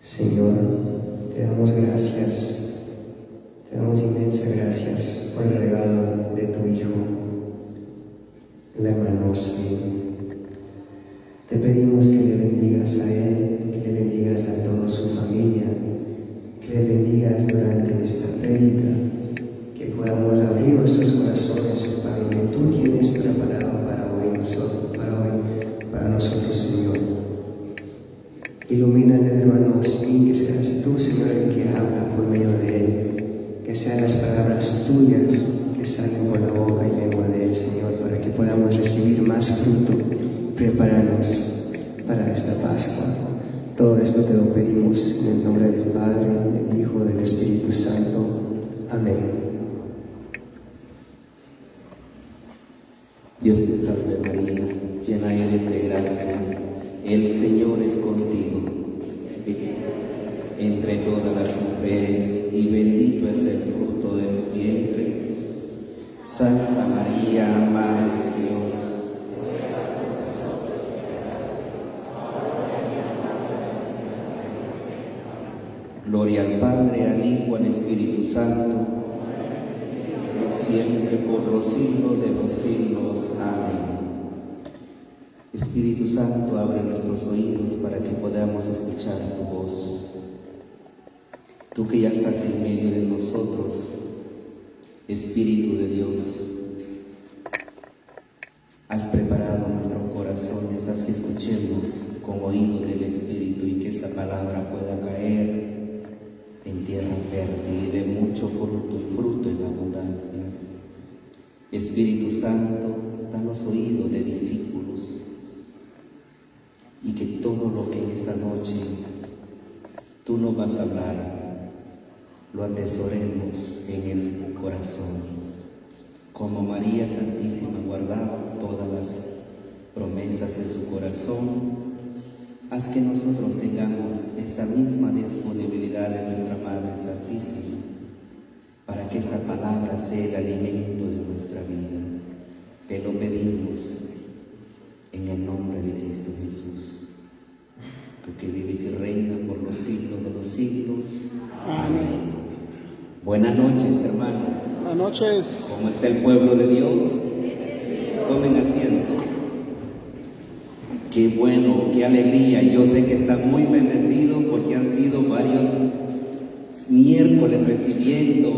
Señor, te damos gracias, te damos inmensas gracias por el regalo de tu Hijo, el hermano Osmin. Te pedimos que le bendigas a él, que le bendigas a toda su familia, que le bendigas durante esta prédica, que podamos abrir nuestros corazones para lo que tú tienes preparado para hoy, para nosotros, Señor. Ilumina al hermano Osmin, que seas tú, Señor, el que habla por medio de él, que sean las palabras tuyas que salen por la boca y lengua de él, Señor, para que podamos recibir más fruto, prepararnos para esta Pascua. Todo esto te lo pedimos en el nombre del Padre, del Hijo, del Espíritu Santo. Amén. Dios te salve María, llena eres de gracia, el Señor es contigo. Entre todas las mujeres, y bendito es el fruto de tu vientre. Santa María, Madre de Dios, gloria al Padre, al Hijo, al Espíritu Santo, siempre por los siglos de los siglos. Amén. Espíritu Santo, abre nuestros oídos para que podamos escuchar tu voz. Tú que ya estás en medio de nosotros, Espíritu de Dios, has preparado nuestros corazones, haz que escuchemos con oído del Espíritu y que esa palabra pueda caer en tierra fértil y de mucho fruto y fruto en abundancia. Espíritu Santo, danos oído de discípulos y que todo lo que en esta noche tú nos vas a hablar, lo atesoremos en el corazón. Como María Santísima guardaba todas las promesas en su corazón, haz que nosotros tengamos esa misma disponibilidad de nuestra Madre Santísima, para que esa palabra sea el alimento de nuestra vida. Te lo pedimos en el nombre de Cristo Jesús, tú que vives y reinas por los siglos de los siglos. Amén. Buenas noches, hermanos. Buenas noches. ¿Cómo está el pueblo de Dios? Tomen asiento. Qué bueno, qué alegría. Yo sé que están muy bendecidos porque han sido varios miércoles recibiendo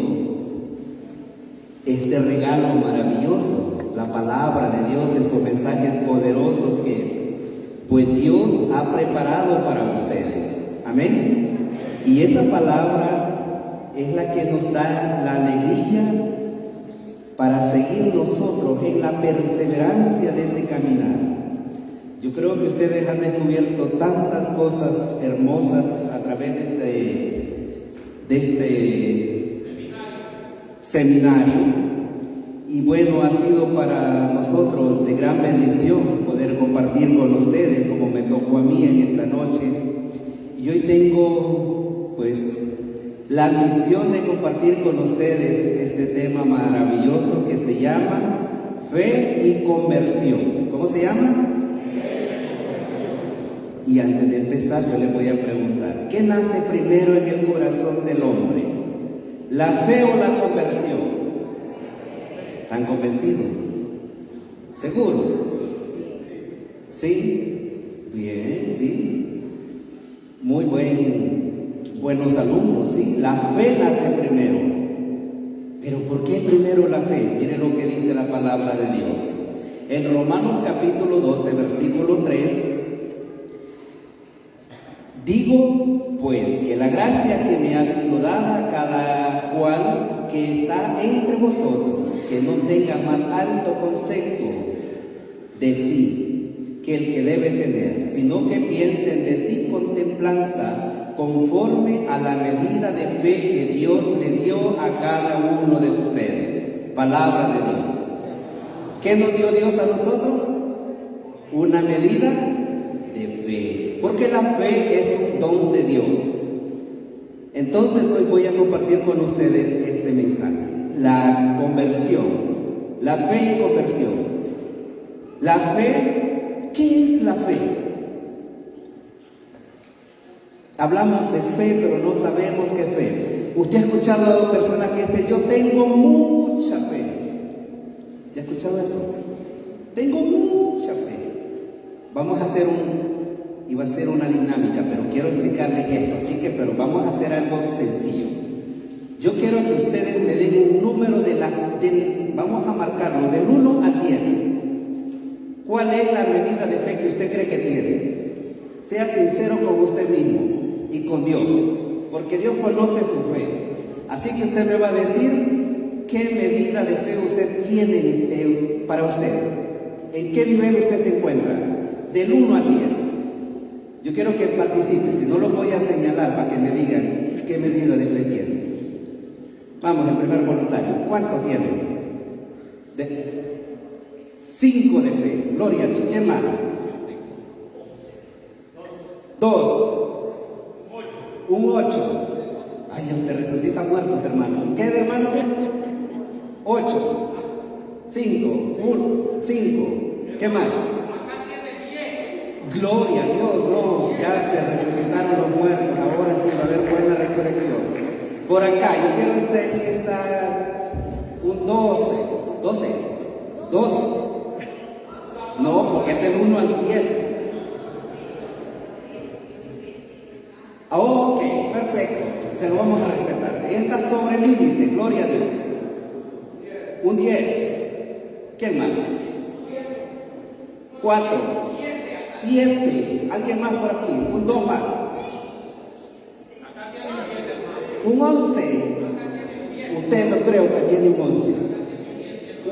este regalo maravilloso, la palabra de Dios, estos mensajes poderosos que pues Dios ha preparado para ustedes. Amén. Y esa palabra es la que nos da la alegría para seguir nosotros en la perseverancia de ese caminar. Yo creo que ustedes han descubierto tantas cosas hermosas a través de este seminario. Y bueno, ha sido para nosotros de gran bendición poder compartir con ustedes como me tocó a mí en esta noche. Y hoy tengo pues la misión de compartir con ustedes este tema maravilloso que se llama fe y conversión. ¿Cómo se llama? Y antes de empezar yo les voy a preguntar, ¿qué nace primero en el corazón del hombre? ¿La fe o la conversión? ¿Están convencidos? ¿Seguros? ¿Sí? Bien, sí. Muy buenos alumnos, ¿sí? La fe nace primero. ¿Pero por qué primero la fe? Miren lo que dice la palabra de Dios. En Romanos capítulo 12, versículo 3, digo, pues, que la gracia que me ha sido dada a cada cual que está entre vosotros, que no tenga más alto concepto de sí que el que debe tener, sino que piensen de sí con templanza, conforme a la medida de fe que Dios le dio a cada uno de ustedes. Palabra de Dios. ¿Qué nos dio Dios a nosotros? Una medida de fe, porque la fe es un don de Dios. Entonces hoy voy a compartir con ustedes este mensaje, la conversión, la fe y conversión. La fe, ¿qué es la fe? Hablamos de fe, pero no sabemos qué fe. Usted ha escuchado a personas que dicen, yo tengo mucha fe. ¿Se ha escuchado eso? Tengo mucha fe. Vamos a hacer iba a ser una dinámica, pero quiero explicarles esto, pero vamos a hacer algo sencillo. Yo quiero que ustedes me den un número vamos a marcarlo, del 1 al 10. ¿Cuál es la medida de fe que usted cree que tiene? Sea sincero con usted mismo y con Dios, porque Dios conoce su fe. Así que usted me va a decir qué medida de fe usted tiene para usted. ¿En qué nivel usted se encuentra? Del 1 al 10. Yo quiero que participe, si no lo voy a señalar para que me digan qué medida de fe tiene. Vamos, el primer voluntario. ¿Cuánto tiene? 5 de fe. Gloria a Dios. ¿Quién más? 2. Un 8. Ay, usted resucita muertos, hermano. ¿Qué de hermano? 8. 5. 5. ¿Qué más? Gloria a Dios, no, ya se resucitaron los muertos, ahora sí va a haber buena resurrección. Por acá, yo quiero un 12. 2. No, porque es del 1 al 10. Ok, perfecto, se lo vamos a respetar. Está sobre el límite, gloria a Dios. Un 10. ¿Quién más? 4. 7. ¿Alguien más por aquí? Un 2 más. Un 11. Usted no creo que tiene un 11.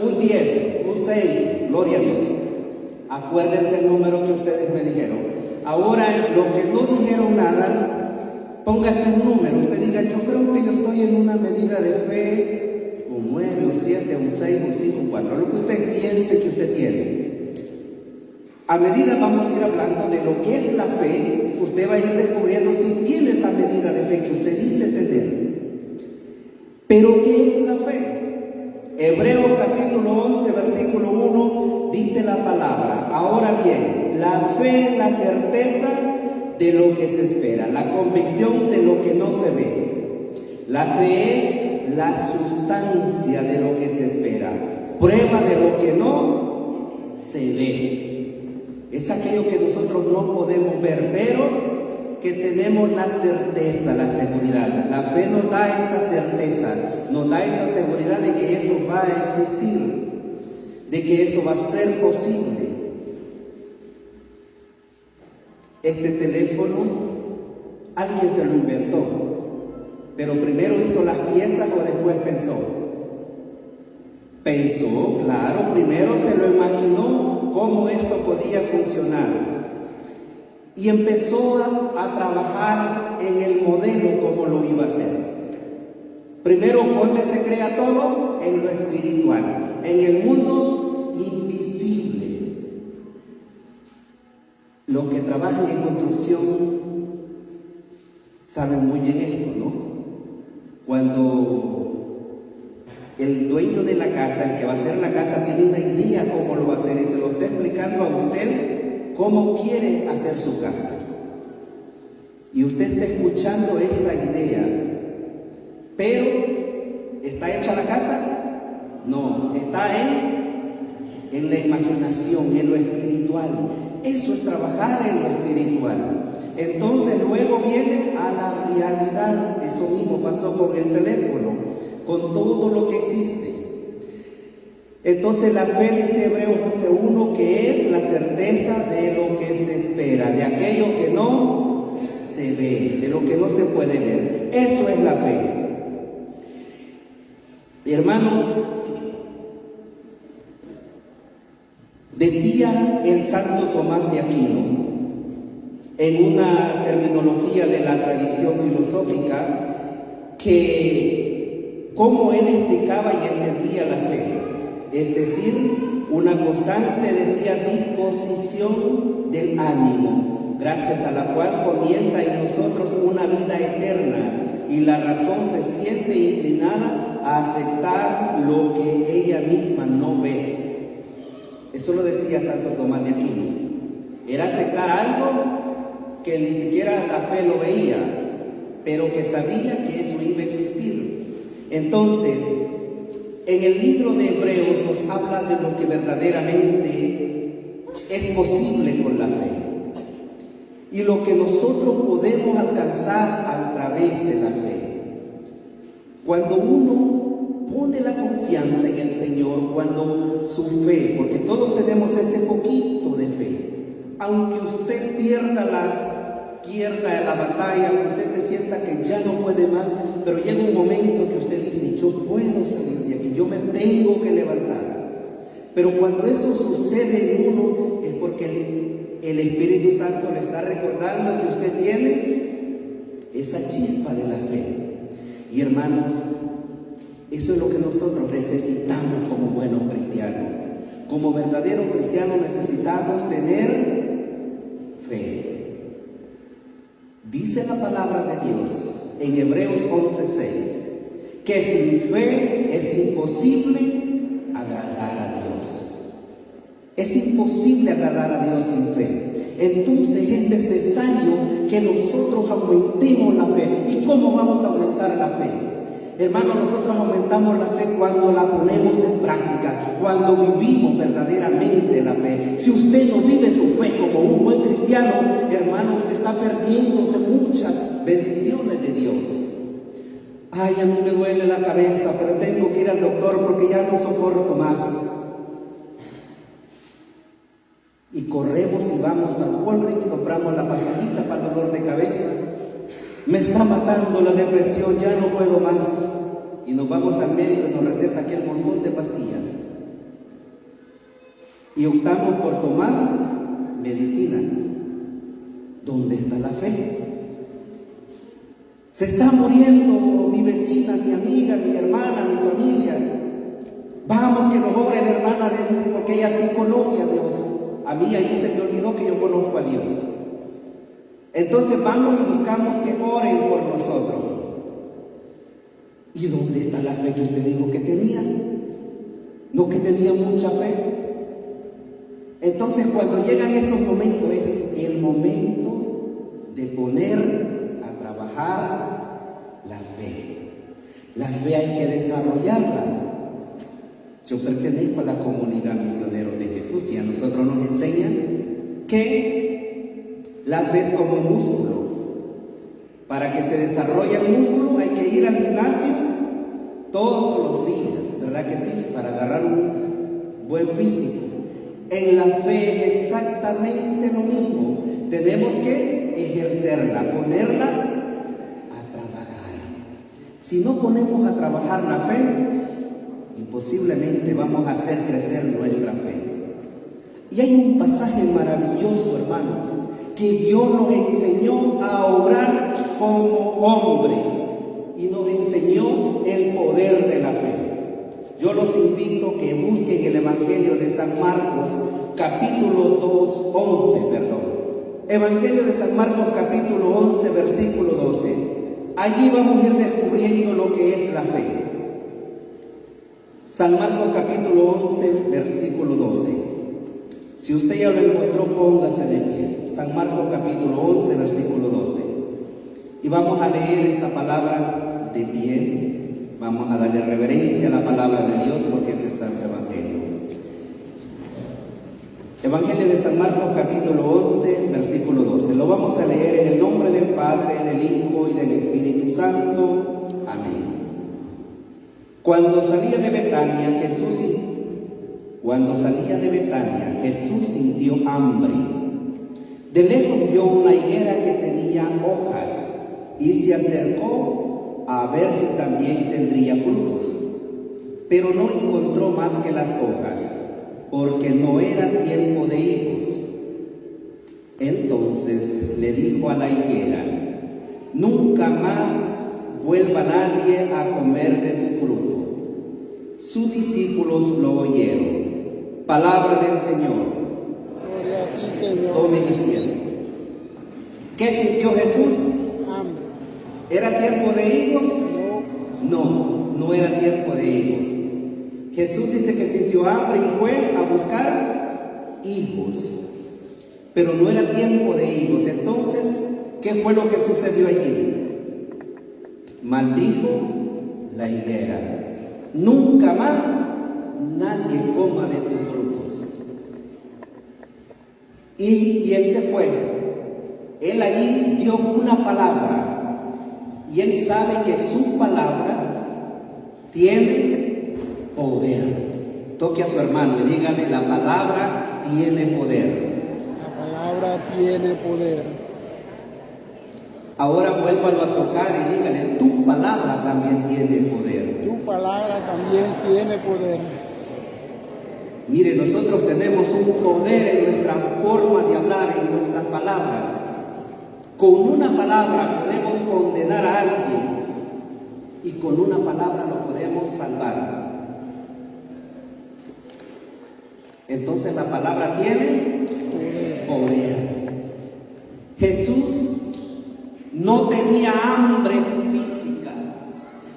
Un 10. Un 6. Gloria a Dios. Acuérdense el número que ustedes me dijeron. Ahora, los que no dijeron nada, póngase un número. Usted diga, yo creo que yo estoy en una medida de fe, un 9, un 7, un 6, un 5, un 4. Lo que usted piense que usted tiene. A medida vamos a ir hablando de lo que es la fe, usted va a ir descubriendo si tiene esa medida de fe que usted dice tener. Pero ¿qué es la fe? Hebreos capítulo 11, versículo 1, dice la palabra. Ahora bien, la fe es la certeza de lo que se espera, la convicción de lo que no se ve. La fe es la sustancia de lo que se espera, prueba de lo que no se ve. Es aquello que nosotros no podemos ver, pero que tenemos la certeza, la seguridad. La fe nos da esa certeza, nos da esa seguridad de que eso va a existir, de que eso va a ser posible. Este teléfono, alguien se lo inventó, pero primero hizo las piezas o después pensó. Pensó, claro, primero se lo imaginó cómo esto podía funcionar y empezó a trabajar en el modelo cómo lo iba a hacer. Primero, ¿dónde se crea todo? En lo espiritual, en el mundo invisible. Los que trabajan en construcción saben muy bien esto, ¿no? Cuando el dueño de la casa, el que va a hacer la casa, tiene una idea cómo lo va a hacer y se lo está explicando a usted cómo quiere hacer su casa. Y usted está escuchando esa idea, pero ¿está hecha la casa? No, está en la imaginación, en lo espiritual. Eso es trabajar en lo espiritual. Entonces luego viene a la realidad. Eso mismo pasó con el teléfono, con todo lo que existe. Entonces la fe, dice Hebreos 11:1, que es la certeza de lo que se espera, de aquello que no se ve, de lo que no se puede ver. Eso es la fe. Hermanos, decía el santo Tomás de Aquino, en una terminología de la tradición filosófica, que cómo él explicaba y entendía la fe, es decir, una constante, decía, disposición del ánimo, gracias a la cual comienza en nosotros una vida eterna y la razón se siente inclinada a aceptar lo que ella misma no ve. Eso lo decía Santo Tomás de Aquino. Era aceptar algo que ni siquiera la fe lo veía, pero que sabía que eso iba a existir. Entonces, en el libro de Hebreos nos habla de lo que verdaderamente es posible con la fe y lo que nosotros podemos alcanzar a través de la fe. Cuando uno pone la confianza en el Señor, cuando su fe, porque todos tenemos ese poquito de fe, aunque usted pierda la batalla, que usted se sienta que ya no puede más, pero llega un momento que usted dice, yo puedo salir de aquí, yo me tengo que levantar. Pero cuando eso sucede en uno, es porque el Espíritu Santo le está recordando que usted tiene esa chispa de la fe. Y hermanos, eso es lo que nosotros necesitamos como buenos cristianos. Como verdaderos cristianos necesitamos tener fe. Dice la palabra de Dios en Hebreos 11:6 que sin fe es imposible agradar a Dios. Es imposible agradar a Dios sin fe. Entonces es necesario que nosotros aumentemos la fe. ¿Y cómo vamos a aumentar la fe? Hermanos, nosotros aumentamos la fe cuando la ponemos en práctica, cuando vivimos verdaderamente la fe. Si usted no vive su fe como un buen cristiano, hermano, usted está perdiéndose muchas bendiciones de Dios. Ay, a mí me duele la cabeza, pero tengo que ir al doctor porque ya no soporto más. Y corremos y vamos a Walgreens, compramos la pastillita para el dolor de cabeza. Me está matando la depresión, ya no puedo más. Y nos vamos al médico y nos receta aquel montón de pastillas. Y optamos por tomar medicina. ¿Dónde está la fe? Se está muriendo mi vecina, mi amiga, mi hermana, mi familia. Vamos que nos ore la hermana Denise porque ella sí conoce a Dios. A mí ahí se me olvidó que yo conozco a Dios. Entonces vamos y buscamos que oren por nosotros. ¿Y dónde está la fe que usted dijo que tenía? No que tenía mucha fe. Entonces cuando llegan esos momentos es el momento de poner a trabajar la fe. La fe hay que desarrollarla. Yo pertenezco a la comunidad misionero de Jesús y a nosotros nos enseñan que la fe es como un músculo. Para que se desarrolle el músculo hay que ir al gimnasio todos los días, ¿verdad que sí? Para agarrar un buen físico. En la fe es exactamente lo mismo. Tenemos que ejercerla, ponerla a trabajar. Si no ponemos a trabajar la fe, imposiblemente vamos a hacer crecer nuestra fe. Y hay un pasaje maravilloso, hermanos, que Dios nos enseñó a obrar como hombres y nos enseñó el poder de la fe. Yo los invito a que busquen el Evangelio de San Marcos, capítulo 11. Evangelio de San Marcos, capítulo 11, versículo 12. Allí vamos a ir descubriendo lo que es la fe. San Marcos, capítulo 11, versículo 12. Si usted ya lo encontró, póngase de pie. San Marcos capítulo 11, versículo 12. Y vamos a leer esta palabra de pie. Vamos a darle reverencia a la palabra de Dios porque es el Santo Evangelio. Evangelio de San Marcos capítulo 11, versículo 12. Lo vamos a leer en el nombre del Padre, del Hijo y del Espíritu Santo. Amén. Cuando salía de Betania, Jesús sintió hambre. De lejos vio una higuera que tenía hojas y se acercó a ver si también tendría frutos. Pero no encontró más que las hojas, porque no era tiempo de higos. Entonces le dijo a la higuera: nunca más vuelva nadie a comer de tu fruto. Sus discípulos lo oyeron. Palabra del Señor. Gloria a ti, Señor. Tome y siente. ¿Qué sintió Jesús? Hambre. ¿Era tiempo de higos? No era tiempo de higos. Jesús dice que sintió hambre y fue a buscar higos. Pero no era tiempo de higos. Entonces ¿qué fue lo que sucedió allí? Maldijo la higuera. Nunca más nadie coma de tus frutos. Y él se fue. Él allí dio una palabra. Y él sabe que su palabra tiene poder. Toque a su hermano y dígale, la palabra tiene poder. La palabra tiene poder. Ahora vuélvalo a tocar y dígale, tu palabra también tiene poder. Tu palabra también tiene poder. Mire, nosotros tenemos un poder en nuestra forma de hablar, en nuestras palabras. Con una palabra podemos condenar a alguien y con una palabra lo podemos salvar. Entonces la palabra tiene poder. Jesús no tenía hambre física.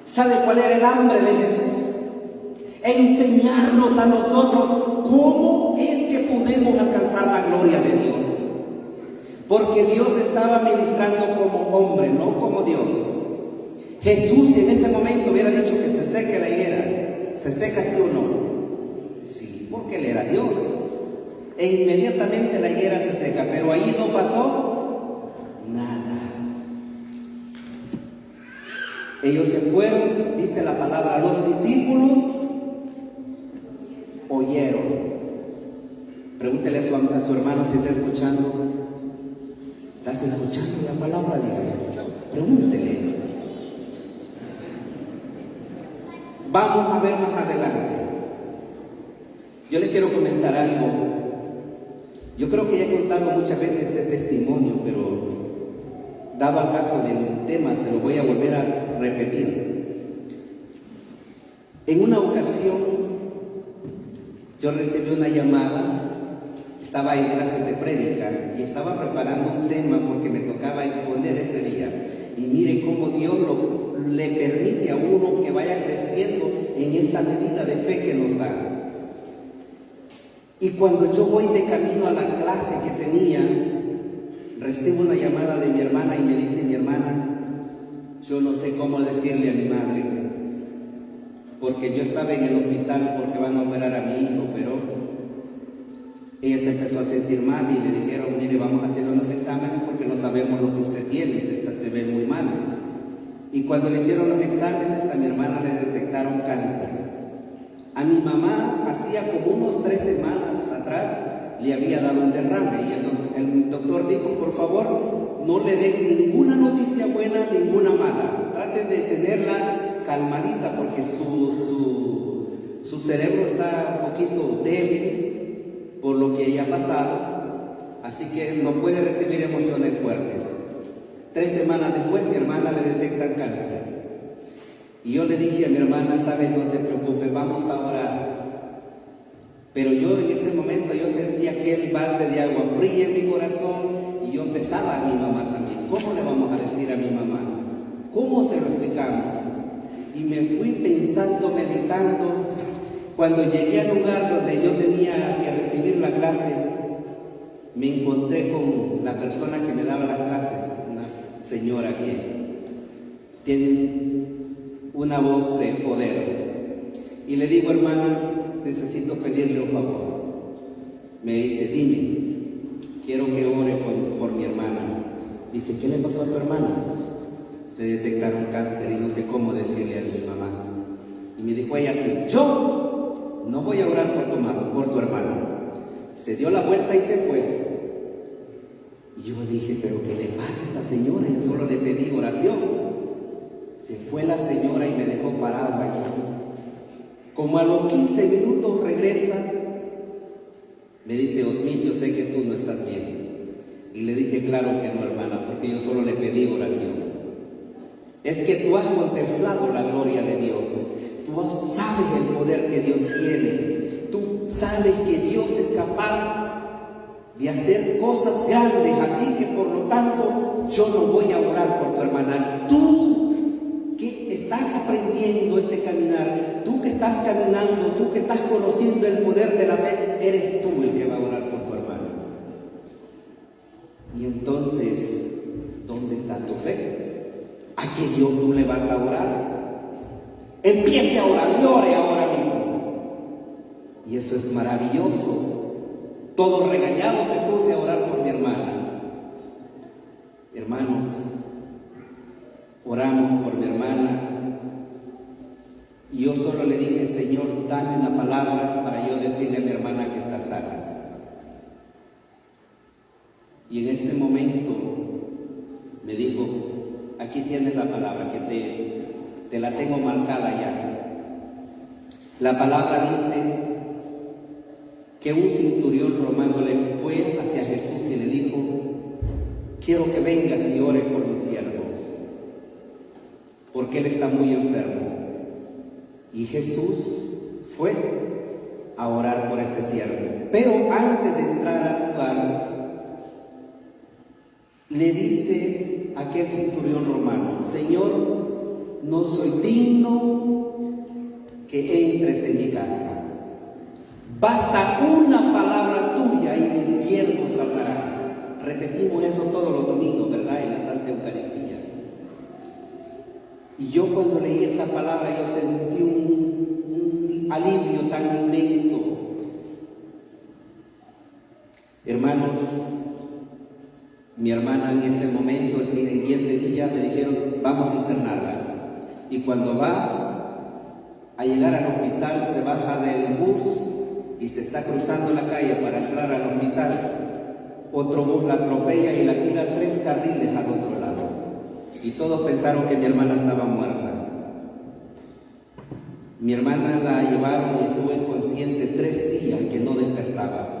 ¿Sabe cuál era el hambre de Jesús? Enseñarnos a nosotros cómo es que podemos alcanzar la gloria de Dios. Porque Dios estaba ministrando como hombre, no como Dios. Jesús en ese momento hubiera dicho que se seque la higuera. ¿Se seca sí o no? Sí, porque Él era Dios. E inmediatamente la higuera se seca, pero ahí no pasó nada. Ellos se fueron, dice la palabra, los discípulos oyeron. Pregúntele a su hermano si está escuchando. ¿Estás escuchando la palabra? Dígale. Pregúntele. Vamos a ver más adelante. Yo le quiero comentar algo. Yo creo que ya he contado muchas veces ese testimonio, pero dado al caso del tema, se lo voy a volver a repetir. En una ocasión, yo recibí una llamada, estaba en clase de prédica y estaba preparando un tema porque me tocaba exponer ese día. Y mire cómo Dios le permite a uno que vaya creciendo en esa medida de fe que nos da. Y cuando yo voy de camino a la clase que tenía, recibo una llamada de mi hermana y me dice mi hermana, yo no sé cómo decirle a mi madre, porque yo estaba en el hospital porque van a operar a mi hijo, pero ella se empezó a sentir mal y le dijeron, mire, vamos a hacerle unos exámenes porque no sabemos lo que usted tiene, usted se ve muy mal. Y cuando le hicieron los exámenes, a mi hermana le detectaron cáncer. A mi mamá hacía como unos 3 semanas atrás le había dado un derrame y el doctor dijo, por favor, no le den ninguna noticia buena, ninguna mala. Traten de tenerla calmadita porque su cerebro está un poquito débil por lo que ella ha pasado, así que no puede recibir emociones fuertes. 3 semanas después mi hermana le detectan cáncer. Y yo le dije a mi hermana, ¿sabes? No te preocupes, vamos a orar. Pero yo en ese momento yo sentía aquel balde de agua fría en mi corazón y yo empezaba a mi mamá también. ¿Cómo le vamos a decir a mi mamá? ¿Cómo se lo explicamos? Y me fui pensando, meditando. Cuando llegué al lugar donde yo tenía que recibir la clase, me encontré con la persona que me daba las clases, una señora que tiene una voz de poder. Y le digo, hermana, necesito pedirle un favor. Me dice, dime, quiero que ore por mi hermana. Dice, ¿qué le pasó a tu hermana? Le detectaron cáncer y no sé cómo decirle a mi mamá. Y me dijo ella así, yo no voy a orar por tu hermana. Se dio la vuelta y se fue. Y yo dije, pero ¿qué le pasa a esta señora? Yo solo le pedí oración. Se fue la señora y me dejó parado allí. Como a los 15 minutos regresa, me dice, Osmín, yo sé que tú no estás bien. Y le dije, claro que no, hermana, porque yo solo le pedí oración. Es que tú has contemplado la gloria de Dios. Tú sabes el poder que Dios tiene. Tú sabes que Dios es capaz de hacer cosas grandes. Así que por lo tanto, yo no voy a orar por tu hermana. Tú que estás aprendiendo este caminar, tú que estás caminando, tú que estás conociendo el poder de la fe, eres tú el que va a orar por tu hermano. Y entonces ¿dónde está tu fe? ¿A qué Dios tú le vas a orar? Empiece a orar y ore ahora mismo. Y eso es maravilloso. Todo regañado me puse a orar por mi hermana. Hermanos, oramos por mi hermana. Y yo solo le dije, Señor, dame una palabra para yo decirle a mi hermana que está sana. Y en ese momento me dijo, aquí tienes la palabra, que te la tengo marcada ya. La palabra dice que un centurión romano le fue hacia Jesús y le dijo, quiero que vengas y ores por mi siervo, porque él está muy enfermo. Y Jesús fue a orar por ese siervo. Pero antes de entrar al lugar, le dice aquel centurión romano, Señor, no soy digno que entres en mi casa. Basta una palabra tuya y mi siervo salvará. Repetimos eso todos los domingos, ¿verdad? En la Santa Eucaristía. Y yo cuando leí esa palabra, yo sentí un alivio tan inmenso. Hermanos, mi hermana en ese momento, el siguiente día, me dijeron, vamos a internarla. Y cuando va a llegar al hospital, se baja del bus y se está cruzando la calle para entrar al hospital. Otro bus la atropella y la tira 3 carriles al otro lado. Y todos pensaron que mi hermana estaba muerta. Mi hermana la llevaron y estuvo inconsciente 3 días que no despertaba.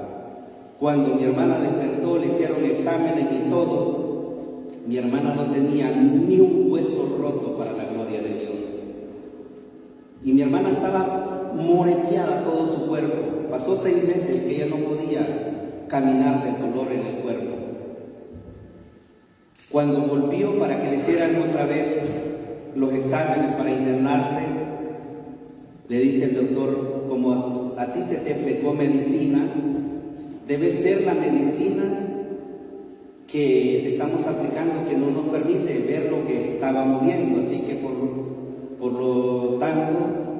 Cuando mi hermana despertó, le hicieron exámenes y todo. Mi hermana no tenía ni un hueso roto, para la gloria de Dios. Y mi hermana estaba moreteada todo su cuerpo. Pasó 6 meses que ella no podía caminar del dolor en el cuerpo. Cuando volvió para que le hicieran otra vez los exámenes para internarse, le dice el doctor, como a ti se te aplicó medicina, debe ser la medicina que te estamos aplicando que no nos permite ver lo que estábamos viendo, así que por lo tanto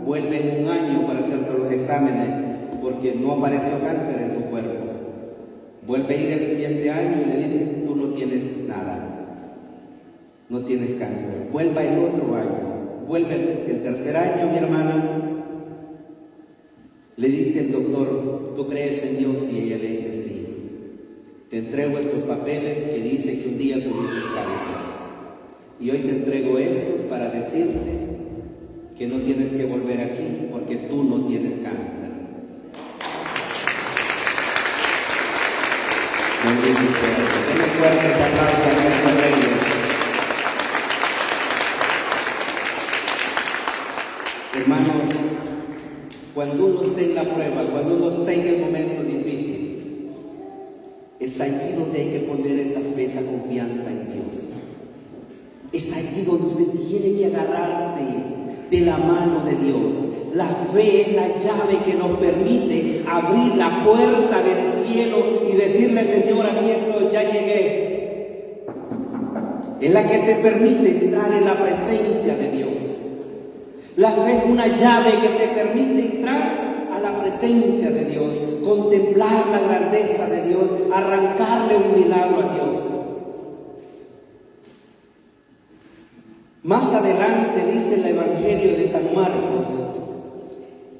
vuelve en 1 año para hacerte los exámenes, porque no apareció cáncer en tu cuerpo. Vuelve a ir el siguiente año y le dicen, tú no tienes nada, no tienes cáncer. Vuelva el otro año, vuelve el tercer año, mi hermana. Le dice el doctor, ¿tú crees en Dios? Y ella le dice, sí. Te entrego estos papeles que dice que un día tuviste cáncer. Y hoy te entrego estos para decirte que no tienes que volver aquí porque tú no tienes cáncer. Bendito sea. Denle fuertes aplausos a nuestros reyes. Hermanos, cuando uno esté en la prueba, cuando uno esté en el momento difícil, es allí donde hay que poner esa fe, esa confianza en Dios. Es allí donde usted tiene que agarrarse de la mano de Dios. La fe es la llave que nos permite abrir la puerta del cielo y decirle, Señor, aquí estoy, ya llegué. Es la que te permite entrar en la presencia de Dios. La fe es una llave que te permite entrar a la presencia de Dios, contemplar la grandeza de Dios, arrancarle un milagro a Dios. Más adelante dice el Evangelio de San Marcos,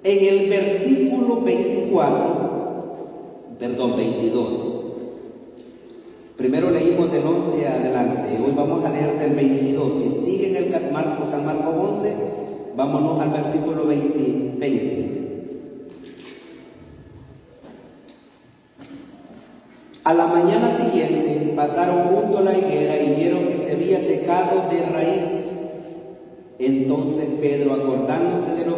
en el versículo 22. Primero leímos del 11 adelante, hoy vamos a leer del 22. Si siguen el San Marcos 11, vámonos al versículo 20. A la mañana siguiente pasaron junto a la higuera y vieron que se había secado de raíz. Entonces Pedro, acordándose de lo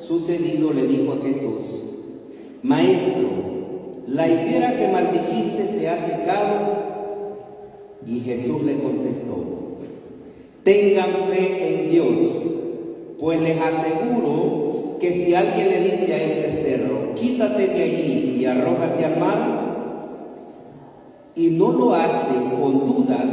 sucedido, le dijo a Jesús, Maestro, la higuera que maldijiste se ha secado. Y Jesús le contestó, tengan fe en Dios, pues les aseguro que si alguien le dice a ese cerro, quítate de allí y arrójate al mar, y no lo hace con dudas,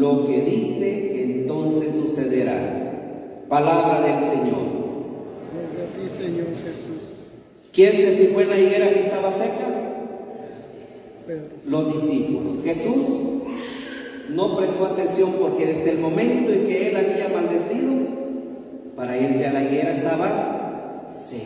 lo que dice, entonces sucederá. Palabra del Señor. Gloria a ti, Señor Jesús. ¿Quién se fijó en la higuera que estaba seca? Pedro. Los discípulos. Jesús no prestó atención porque desde el momento en que él había maldecido, para él ya la higuera estaba seca.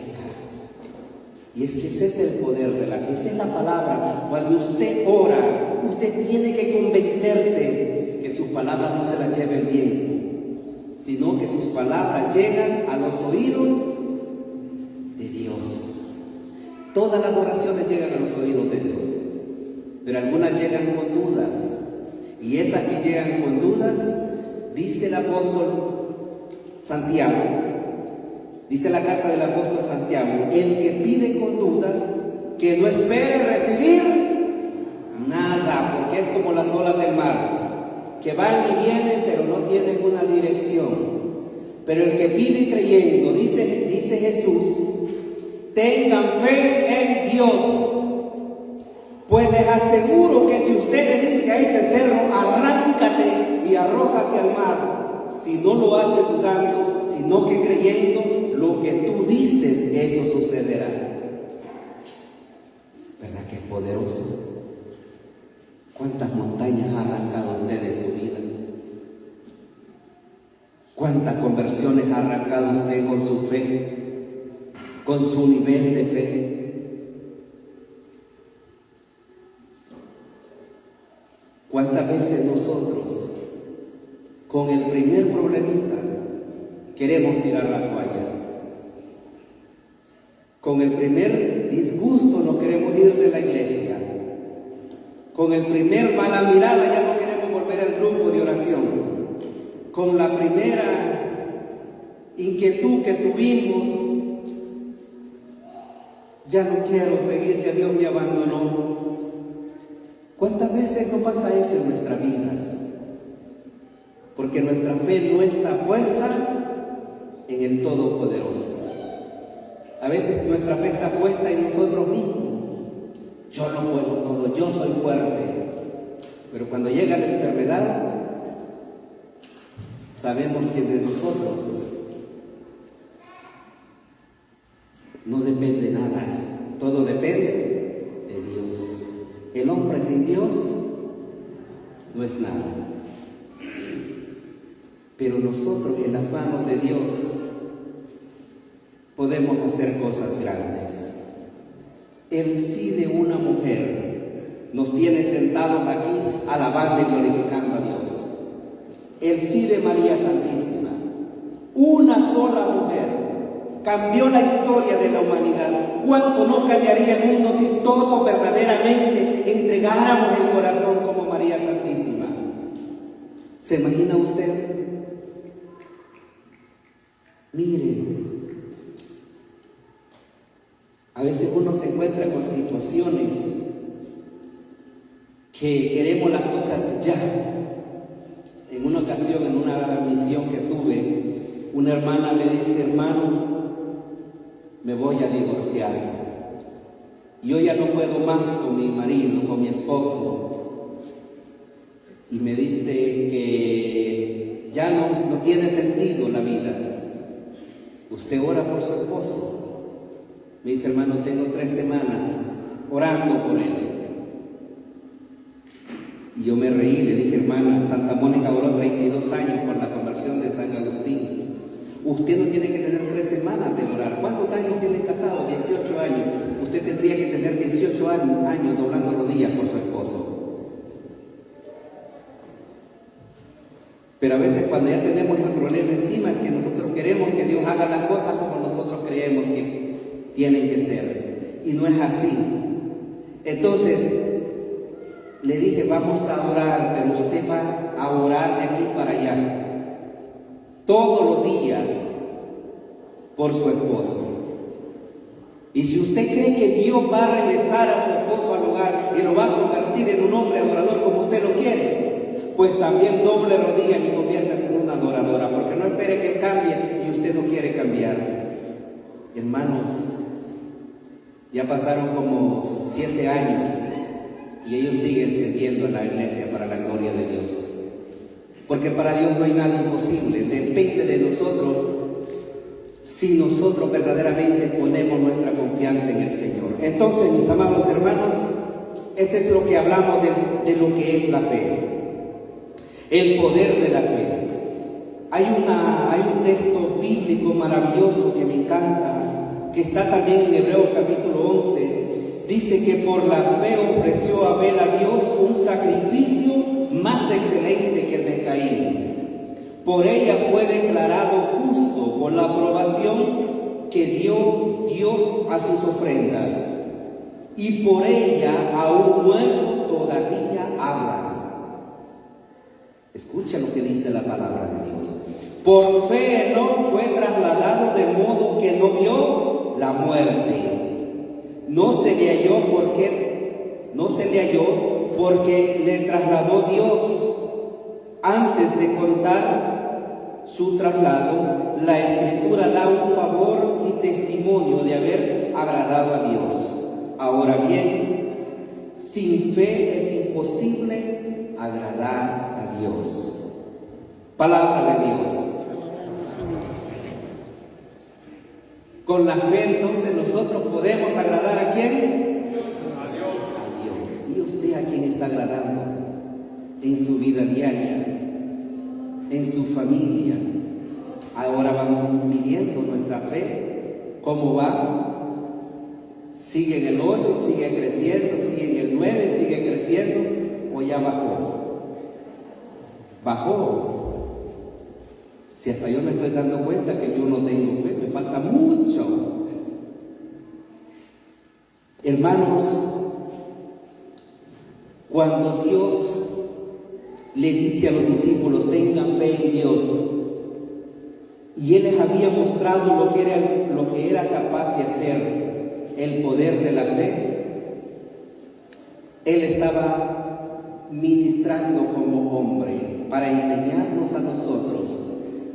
Y es que ese es el poder de la fe, esa es la palabra. Cuando usted ora, usted tiene que convencerse que sus palabras no se las lleven bien, sino que sus palabras llegan a los oídos de Dios. Todas las oraciones llegan a los oídos de Dios, pero algunas llegan con dudas. Y esas que llegan con dudas, dice el apóstol Santiago, dice la carta del apóstol Santiago, el que pide con dudas, que no espere recibir nada, porque es como las olas del mar, que van y vienen, pero no tienen una dirección. Pero el que pide creyendo, dice Jesús, tengan fe en Dios. Pues les aseguro que si usted le dice a ese cerro, arráncate y arrójate al mar, si no lo hace dudando, sino que creyendo, lo que tú dices, eso sucederá. ¿Verdad que es poderoso? ¿Cuántas montañas ha arrancado usted de su vida? ¿Cuántas conversiones ha arrancado usted con su fe? Con su nivel de fe. ¿Cuántas veces nosotros, con el primer problemita, queremos tirar la toalla? Con el primer disgusto nos queremos ir de la iglesia. Con el primer mala mirada ya no queremos volver al grupo de oración. Con la primera inquietud que tuvimos, ya no quiero seguir, ya Dios me abandonó. ¿Cuántas veces no pasa eso en nuestras vidas? Porque nuestra fe no está puesta en el Todopoderoso. A veces nuestra fe está puesta en nosotros mismos. Yo lo puedo todo, yo soy fuerte. Pero cuando llega la enfermedad, sabemos que de nosotros no depende nada. Todo depende de Dios. El hombre sin Dios no es nada. Pero nosotros en las manos de Dios podemos hacer cosas grandes. El sí de una mujer nos tiene sentados aquí alabando y glorificando a Dios. El sí de María Santísima, una sola mujer, cambió la historia de la humanidad. ¿Cuánto no cambiaría el mundo si todos verdaderamente entregáramos el corazón como María Santísima? ¿Se imagina usted? Mire, a veces uno se encuentra con situaciones que queremos las cosas ya. En una ocasión, en una misión que tuve, una hermana me dice, hermano, me voy a divorciar. Yo ya no puedo más con mi marido, con mi esposo. Y me dice que ya no tiene sentido la vida. ¿Usted ora por su esposo? Me dice, hermano, tengo 3 semanas orando por él. Y yo me reí, le dije, hermana, Santa Mónica oró 32 años por la conversión de San Agustín. Usted no tiene que tener 3 semanas de orar. ¿Cuántos años tiene casado? 18 años. Usted tendría que tener 18 años doblando rodillas por su esposo. Pero a veces cuando ya tenemos el problema encima es que nosotros queremos que Dios haga las cosas como nosotros creemos que tienen que ser. Y no es así. Entonces, le dije, vamos a orar, pero usted va a orar de aquí para allá. Todos los días por su esposo. Y si usted cree que Dios va a regresar a su esposo al hogar y lo va a convertir en un hombre adorador como usted lo quiere, pues también doble rodillas y conviértase en una adoradora, porque no espere que Él cambie y usted no quiere cambiar. Hermanos, ya pasaron como 7 años y ellos siguen sirviendo en la iglesia para la gloria de Dios. porque para Dios no hay nada imposible. Depende de nosotros si nosotros verdaderamente ponemos nuestra confianza en el Señor. Entonces, mis amados hermanos, ese es lo que hablamos de lo que es la fe, el poder de la fe. Hay un texto bíblico maravilloso que me encanta, que está también en Hebreos capítulo 11. Dice que por la fe ofreció Abel a Dios un sacrificio más excelente que el de Caín. Por ella fue declarado justo por la aprobación que dio Dios a sus ofrendas. Y por ella, aún muerto, todavía habla. Escucha lo que dice la palabra de Dios. Por fe Enoc fue trasladado de modo que no vio la muerte. No se le halló porque le trasladó Dios. Antes de contar su traslado, la Escritura da un favor y testimonio de haber agradado a Dios. Ahora bien, sin fe es imposible agradar a Dios. Palabra de Dios. Con la fe entonces nosotros podemos agradar ¿a quién? A Dios. ¿Y usted a quién está agradando? En su vida diaria, en su familia. Ahora vamos midiendo nuestra fe. ¿Cómo va? ¿Sigue en el 8, sigue creciendo, sigue en el 9, sigue creciendo o ya bajó? Bajó. Si hasta yo me estoy dando cuenta que yo no tengo fe, me falta mucho. Hermanos, cuando Dios le dice a los discípulos, tengan fe en Dios, y Él les había mostrado lo que era capaz de hacer, el poder de la fe, Él estaba ministrando como hombre para enseñarnos a nosotros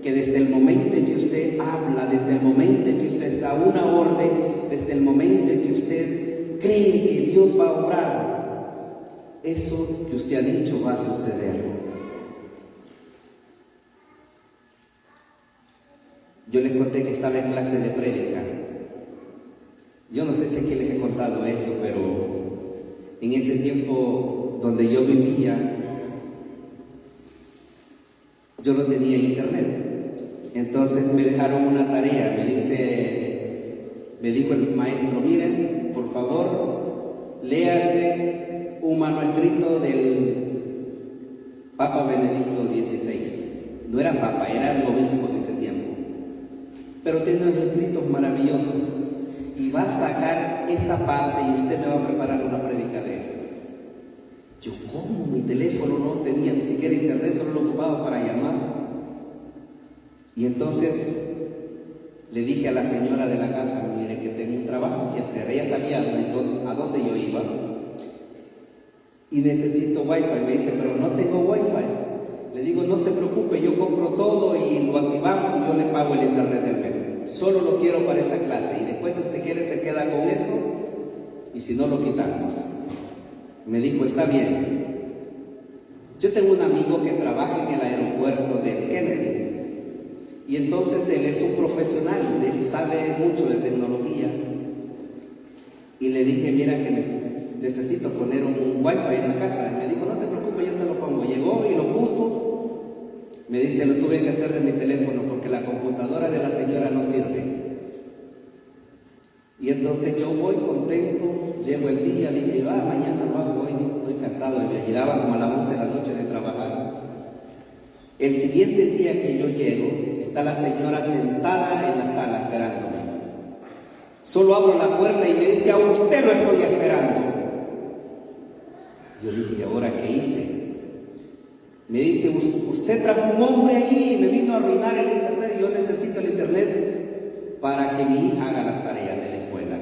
que desde el momento en que usted habla, desde el momento en que usted da una orden, desde el momento en que usted cree que Dios va a obrar, eso que usted ha dicho va a suceder. Yo les conté que estaba en clase de prédica. Yo no sé si aquí les he contado eso, pero en ese tiempo donde yo vivía, yo no tenía internet. Entonces me dejaron una tarea, me dijo el maestro, miren, por favor, léase un manuscrito del Papa Benedicto XVI. No era papa, era el obispo en ese tiempo. Pero tiene unos escritos maravillosos. Y va a sacar esta parte y usted me va a preparar una prédica de eso. Yo, ¿cómo? Mi teléfono no tenía ni siquiera internet, solo lo ocupaba para llamar. Y entonces le dije a la señora de la casa, mire que tengo un trabajo que hacer. Ella sabía a dónde yo iba. Y necesito wifi. Me dice, pero no tengo wifi. Le digo, no se preocupe, yo compro todo y lo activamos y yo le pago el internet del mes. Solo lo quiero para esa clase. Y después si usted quiere se queda con eso. Y si no, lo quitamos. Me dijo, está bien. Yo tengo un amigo que trabaja en el aeropuerto de Kennedy. Y entonces él es un profesional, él sabe mucho de tecnología. Y le dije, mira que necesito poner un wifi en la casa. Y me dijo, no te preocupes, yo te lo pongo. Llegó y lo puso. Me dice, lo tuve que hacer de mi teléfono porque la computadora de la señora no sirve. Y entonces yo voy contento, llego el día, le dije, mañana lo hago hoy, estoy cansado. Y me llegaba como a las 11 de la noche de trabajar. El siguiente día que yo llego, está la señora sentada en la sala esperándome. Solo abro la puerta y me dice, a usted lo estoy esperando. Yo dije, ¿y ahora qué hice? Me dice, usted trajo un hombre ahí y me vino a arruinar el internet y yo necesito el internet para que mi hija haga las tareas de la escuela.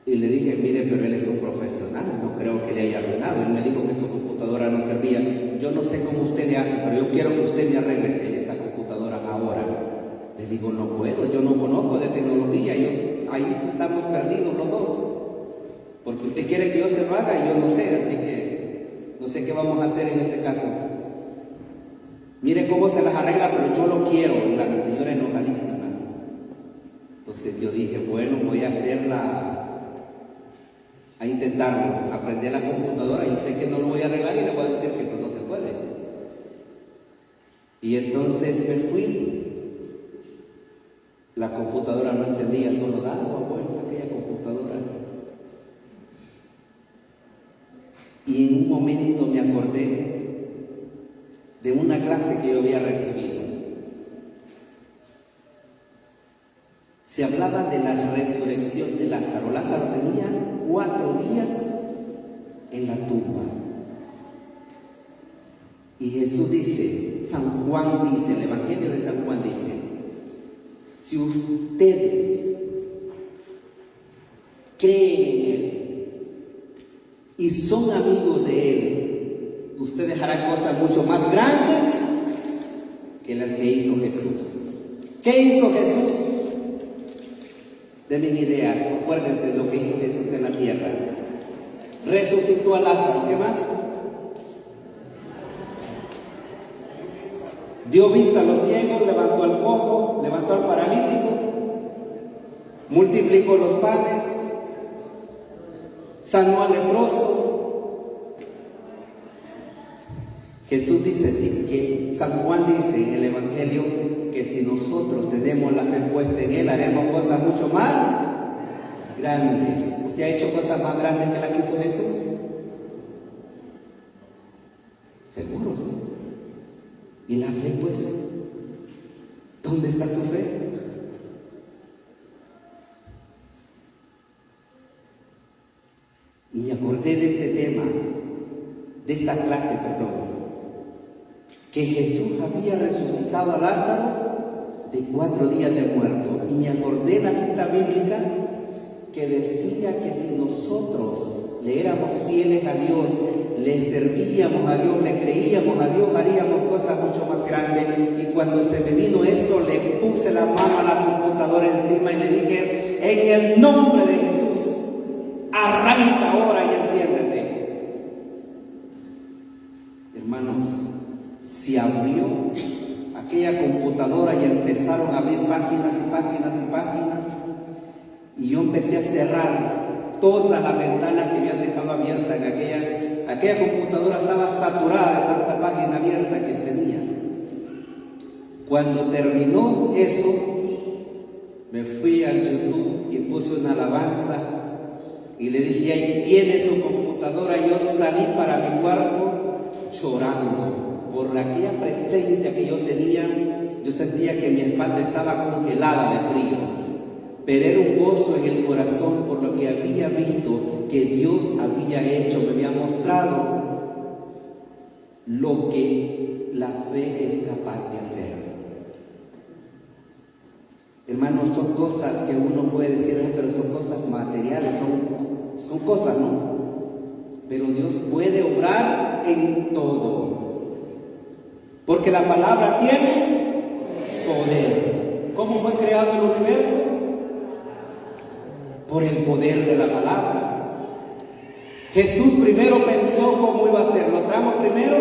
Y le dije, mire, pero él es un profesional, no creo que le haya arruinado. Él me dijo que su computadora no servía. Yo no sé cómo usted le hace, pero yo quiero que usted me arregle esa computadora ahora. Le digo, no puedo, yo no conozco de tecnología, ahí estamos perdidos los dos. Porque usted quiere que yo se lo haga y yo no sé, así que no sé qué vamos a hacer en ese caso. Mire cómo se las arregla, pero yo lo quiero. Y la señora enojadísima. Entonces yo dije, bueno, voy a intentarlo, aprender la computadora. Yo sé que no lo voy a arreglar y le voy a decir que eso no se puede. Y entonces me fui. La computadora no encendía, solo daba vuelta aquella computadora. Y en un momento me acordé de una clase que yo había recibido. Se hablaba de la resurrección de Lázaro. Lázaro tenía 4 días en la tumba. Y Jesús dice, San Juan dice, el Evangelio de San Juan dice, si ustedes creen en Él y son amigos de Él, ustedes harán cosas mucho más grandes que las que hizo Jesús. ¿Qué hizo Jesús? Denme una idea, acuérdense de lo que hizo Jesús en la tierra. Resucitó a Lázaro, ¿qué más? Dio vista a los ciegos, levantó al cojo, levantó al paralítico, multiplicó los panes, sanó al leproso. Jesús dice así, que San Juan dice en el Evangelio que si nosotros tenemos la fe puesta en Él, haremos cosas mucho más grandes. ¿Usted ha hecho cosas más grandes que las que hizo Jesús? Seguros. ¿Y la fe, pues? ¿Dónde está su fe? Y me acordé de este tema, de esta clase, perdón, que Jesús había resucitado a Lázaro de 4 días de muerto. Y me acordé de la cita bíblica que decía que si nosotros le éramos fieles a Dios, le servíamos a Dios, le creíamos a Dios, haríamos cosas mucho más grandes. Y cuando se me vino eso, le puse la mano a la computadora encima y le dije, en el nombre de Jesús, arranca ahora y enciéndete. Hermanos, se abrió aquella computadora y empezaron a abrir páginas y páginas y páginas. Y yo empecé a cerrar todas las ventanas que habían dejado abiertas en aquella computadora. Estaba saturada de tanta página abierta que tenía. Cuando terminó eso, me fui al YouTube y puse una alabanza y le dije, ahí tiene su computadora. Yo salí para mi cuarto llorando por aquella presencia que yo tenía. Yo sentía que mi espalda estaba congelada de frío. Pero era un gozo en el corazón por lo que había visto que Dios había hecho, me había mostrado lo que la fe es capaz de hacer. Hermanos, son cosas que uno puede decir, pero son cosas materiales, son cosas, ¿no? Pero Dios puede obrar en todo, porque la palabra tiene poder. ¿Cómo fue creado el universo? Por el poder de la palabra. Jesús primero pensó cómo iba a ser. Lo trajo primero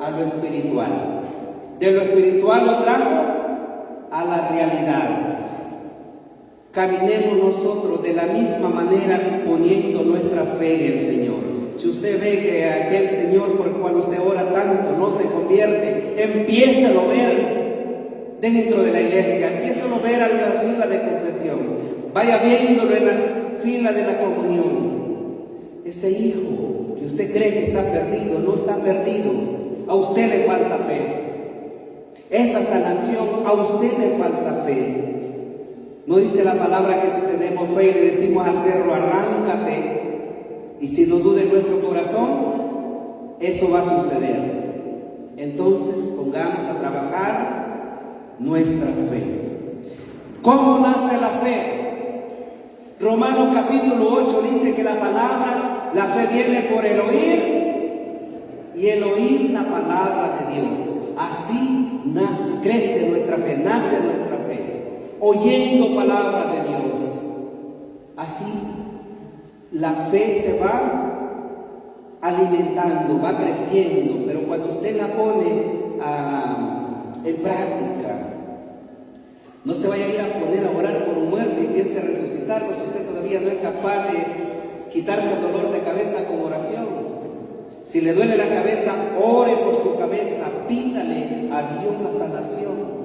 a lo espiritual. De lo espiritual lo trajo a la realidad. Caminemos nosotros de la misma manera poniendo nuestra fe en el Señor. Si usted ve que aquel Señor por el cual usted ora tanto no se convierte, empiécelo a ver dentro de la iglesia, empiécelo a ver en la fila de confesión. Vaya viéndolo en las filas de la comunión. Ese hijo que usted cree que está perdido, no está perdido. A usted le falta fe. Esa sanación, a usted le falta fe. No dice la palabra que si tenemos fe y le decimos al cerro, arráncate, y si no duda en nuestro corazón, eso va a suceder. Entonces pongamos a trabajar nuestra fe. ¿Cómo nace la fe? Romanos capítulo 8 dice que la palabra, la fe viene por el oír y el oír la palabra de Dios. Así nace, crece nuestra fe, nace nuestra fe, oyendo palabra de Dios. Así la fe se va alimentando, va creciendo, pero cuando usted la pone en práctica. No se vaya a ir a poner a orar por un muerto y piense a resucitarlo si usted todavía no es capaz de quitarse el dolor de cabeza con oración. Si le duele la cabeza, ore por su cabeza, pídale a Dios la sanación.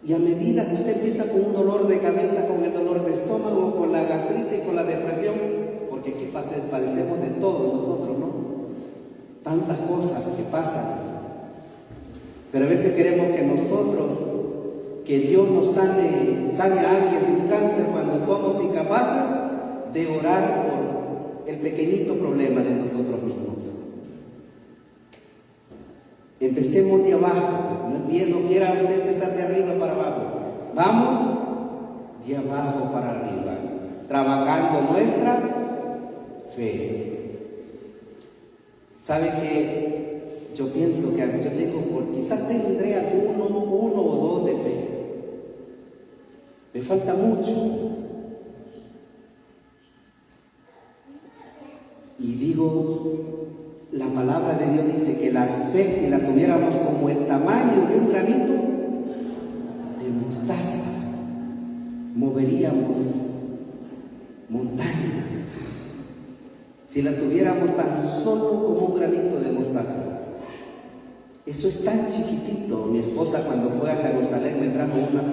Y a medida que usted empieza con un dolor de cabeza, con el dolor de estómago, con la gastritis, con la depresión, porque aquí padecemos de todo nosotros, ¿no? Tantas cosas que pasan. Pero a veces queremos que nosotros, que Dios nos sane a alguien de un cáncer cuando somos incapaces de orar por el pequeñito problema de nosotros mismos. Empecemos de abajo, no quiera usted empezar de arriba para abajo. Vamos de abajo para arriba, trabajando nuestra fe. ¿Sabe que yo pienso que yo tengo, quizás tendré uno o dos de fe? Me falta mucho. Y digo, la palabra de Dios dice que la fe, si la tuviéramos como el tamaño de un granito de mostaza, moveríamos montañas. Si la tuviéramos tan solo como un granito de mostaza. Eso es tan chiquitito. Mi esposa cuando fue a Jerusalén me trajo unas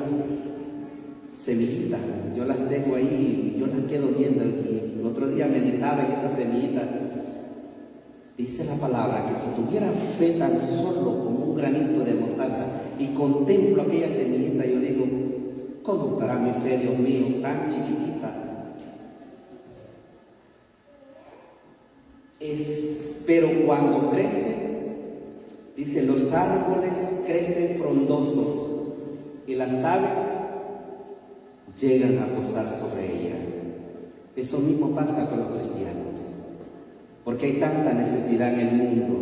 semillitas. Yo las tengo ahí y yo las quedo viendo. Y el otro día meditaba en esas semillitas. Dice la palabra que si tuviera fe tan solo como un granito de mostaza y contemplo aquella semillita, yo digo, ¿cómo estará mi fe, Dios mío, tan chiquitita? Pero cuando crece, dice, los árboles crecen frondosos y las aves llegan a posar sobre ella. Eso mismo pasa con los cristianos, porque hay tanta necesidad en el mundo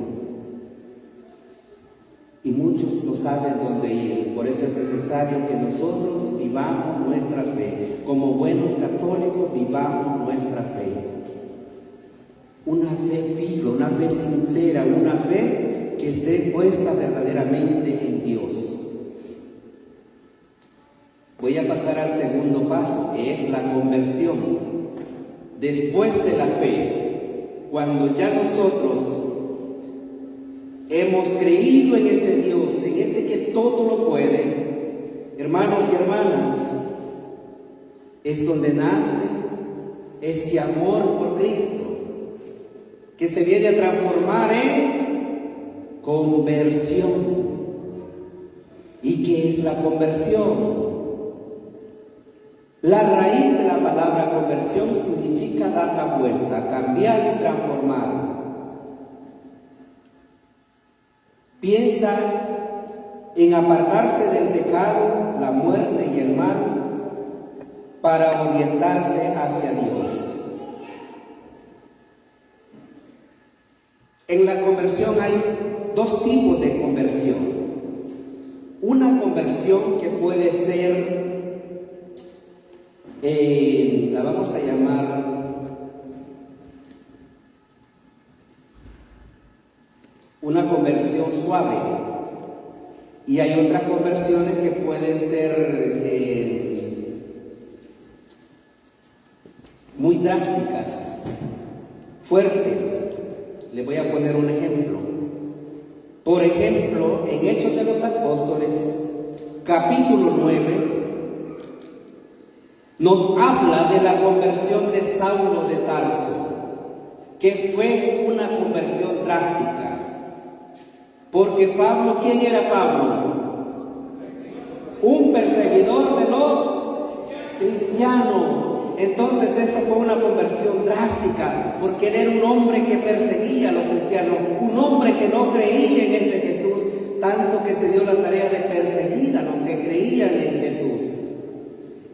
y muchos no saben dónde ir. Por eso es necesario que nosotros vivamos nuestra fe. Como buenos católicos, vivamos nuestra fe. Una fe viva, una fe sincera, una fe que esté puesta verdaderamente en Dios. Voy a pasar al segundo paso, que es la conversión. Después de la fe, cuando ya nosotros hemos creído en ese Dios, en ese que todo lo puede, hermanos y hermanas, es donde nace ese amor por Cristo, que se viene a transformar en conversión. ¿Y qué es la conversión? La raíz de la palabra conversión significa dar la vuelta, cambiar y transformar. Piensa en apartarse del pecado, la muerte y el mal para orientarse hacia Dios. En la conversión hay dos tipos de conversión. Una conversión que puede ser, la vamos a llamar una conversión suave, y hay otras conversiones que pueden ser muy drásticas, fuertes. Les voy a poner un ejemplo. Por ejemplo, en Hechos de los Apóstoles, capítulo 9, nos habla de la conversión de Saulo de Tarso, que fue una conversión drástica. Porque Pablo, ¿quién era Pablo? Un perseguidor de los cristianos. Entonces eso fue una conversión drástica, porque él era un hombre que perseguía a los cristianos, un hombre que no creía en ese Jesús, tanto que se dio la tarea de perseguir a los que creían en Jesús.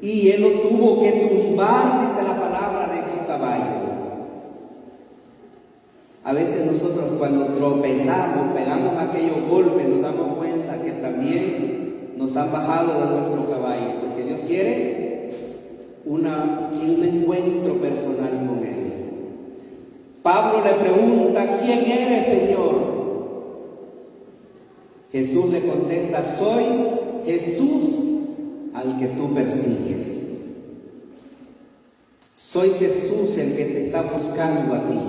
Y él lo tuvo que tumbar, dice la palabra, de su caballo. A veces nosotros cuando tropezamos, pegamos aquellos golpes, nos damos cuenta que también nos han bajado de nuestro caballo, porque Dios quiere un encuentro personal con Él. Pablo le pregunta, ¿quién eres, Señor? Jesús le contesta, soy Jesús al que tú persigues. Soy Jesús el que te está buscando a ti.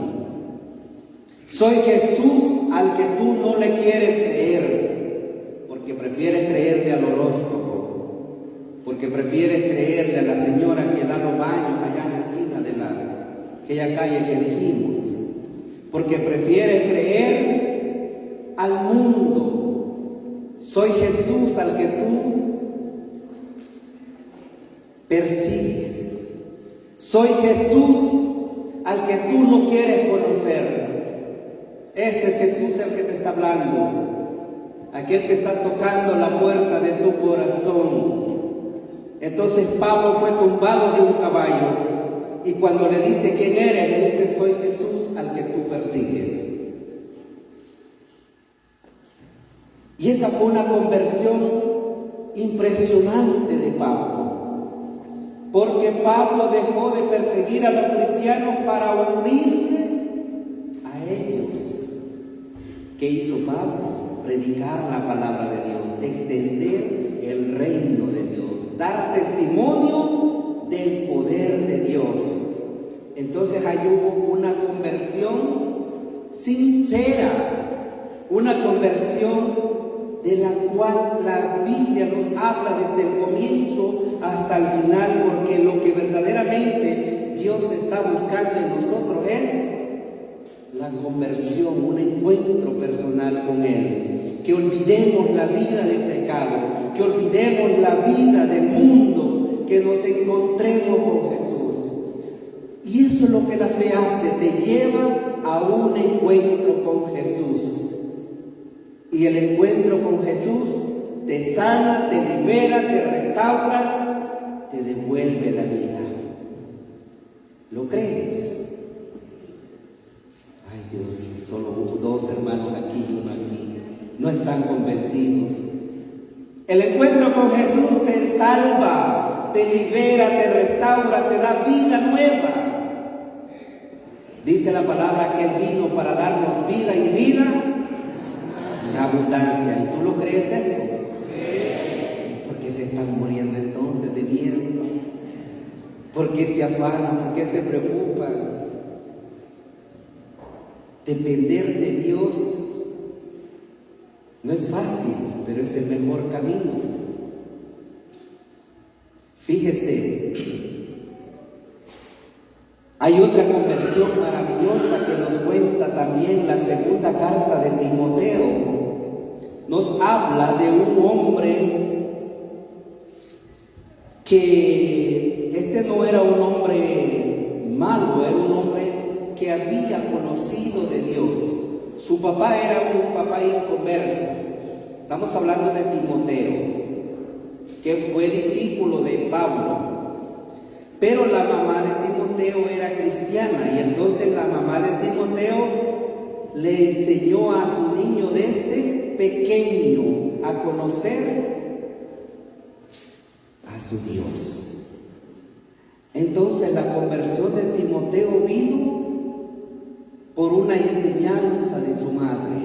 Soy Jesús al que tú no le quieres creer, porque prefieres creerle al horóscopo, porque prefieres creerle a la señora que da los baños allá en la esquina de aquella calle que dijimos, porque prefieres creer al mundo. Soy Jesús al que tú persigues. Soy Jesús al que tú no quieres conocer. Ese es Jesús el que te está hablando, aquel que está tocando la puerta de tu corazón. Entonces Pablo fue tumbado de un caballo y cuando le dice quién eres, le dice soy Jesús al que tú persigues. Y esa fue una conversión impresionante de Pablo, porque Pablo dejó de perseguir a los cristianos para unirse a ellos. ¿Qué hizo Pablo? Predicar la palabra de Dios, extender el reino de Dios, dar testimonio del poder de Dios. Entonces ahí hubo una conversión sincera, una conversión de la cual la Biblia nos habla desde el comienzo hasta el final, porque lo que verdaderamente Dios está buscando en nosotros es la conversión, un encuentro personal con Él, que olvidemos la vida del pecado, que olvidemos la vida del mundo, que nos encontremos con Jesús. Y eso es lo que la fe hace, te lleva a un encuentro con Jesús. Y el encuentro con Jesús te sana, te libera, te restaura, te devuelve la vida. ¿Lo crees? Ay Dios, solo hubo dos hermanos aquí y uno aquí. No están convencidos. El encuentro con Jesús te salva, te libera, te restaura, te da vida nueva. Dice la palabra que Él vino para darnos vida y vida en abundancia. ¿Y tú lo crees eso? ¿Y por qué se están muriendo entonces de miedo? ¿Por qué se afanan? ¿Por qué se preocupan? Depender de Dios no es fácil, pero es el mejor camino. Fíjese, hay otra conversión maravillosa que nos cuenta también la segunda carta de Timoteo. Nos habla de un hombre que no era un hombre malo, era un hombre que había conocido de Dios. Su papá era un papá inconverso. Estamos hablando de Timoteo, que fue discípulo de Pablo. Pero la mamá de Timoteo era cristiana y entonces la mamá de Timoteo le enseñó a su niño desde pequeño a conocer a su Dios. Entonces la conversión de Timoteo vino por una enseñanza de su madre,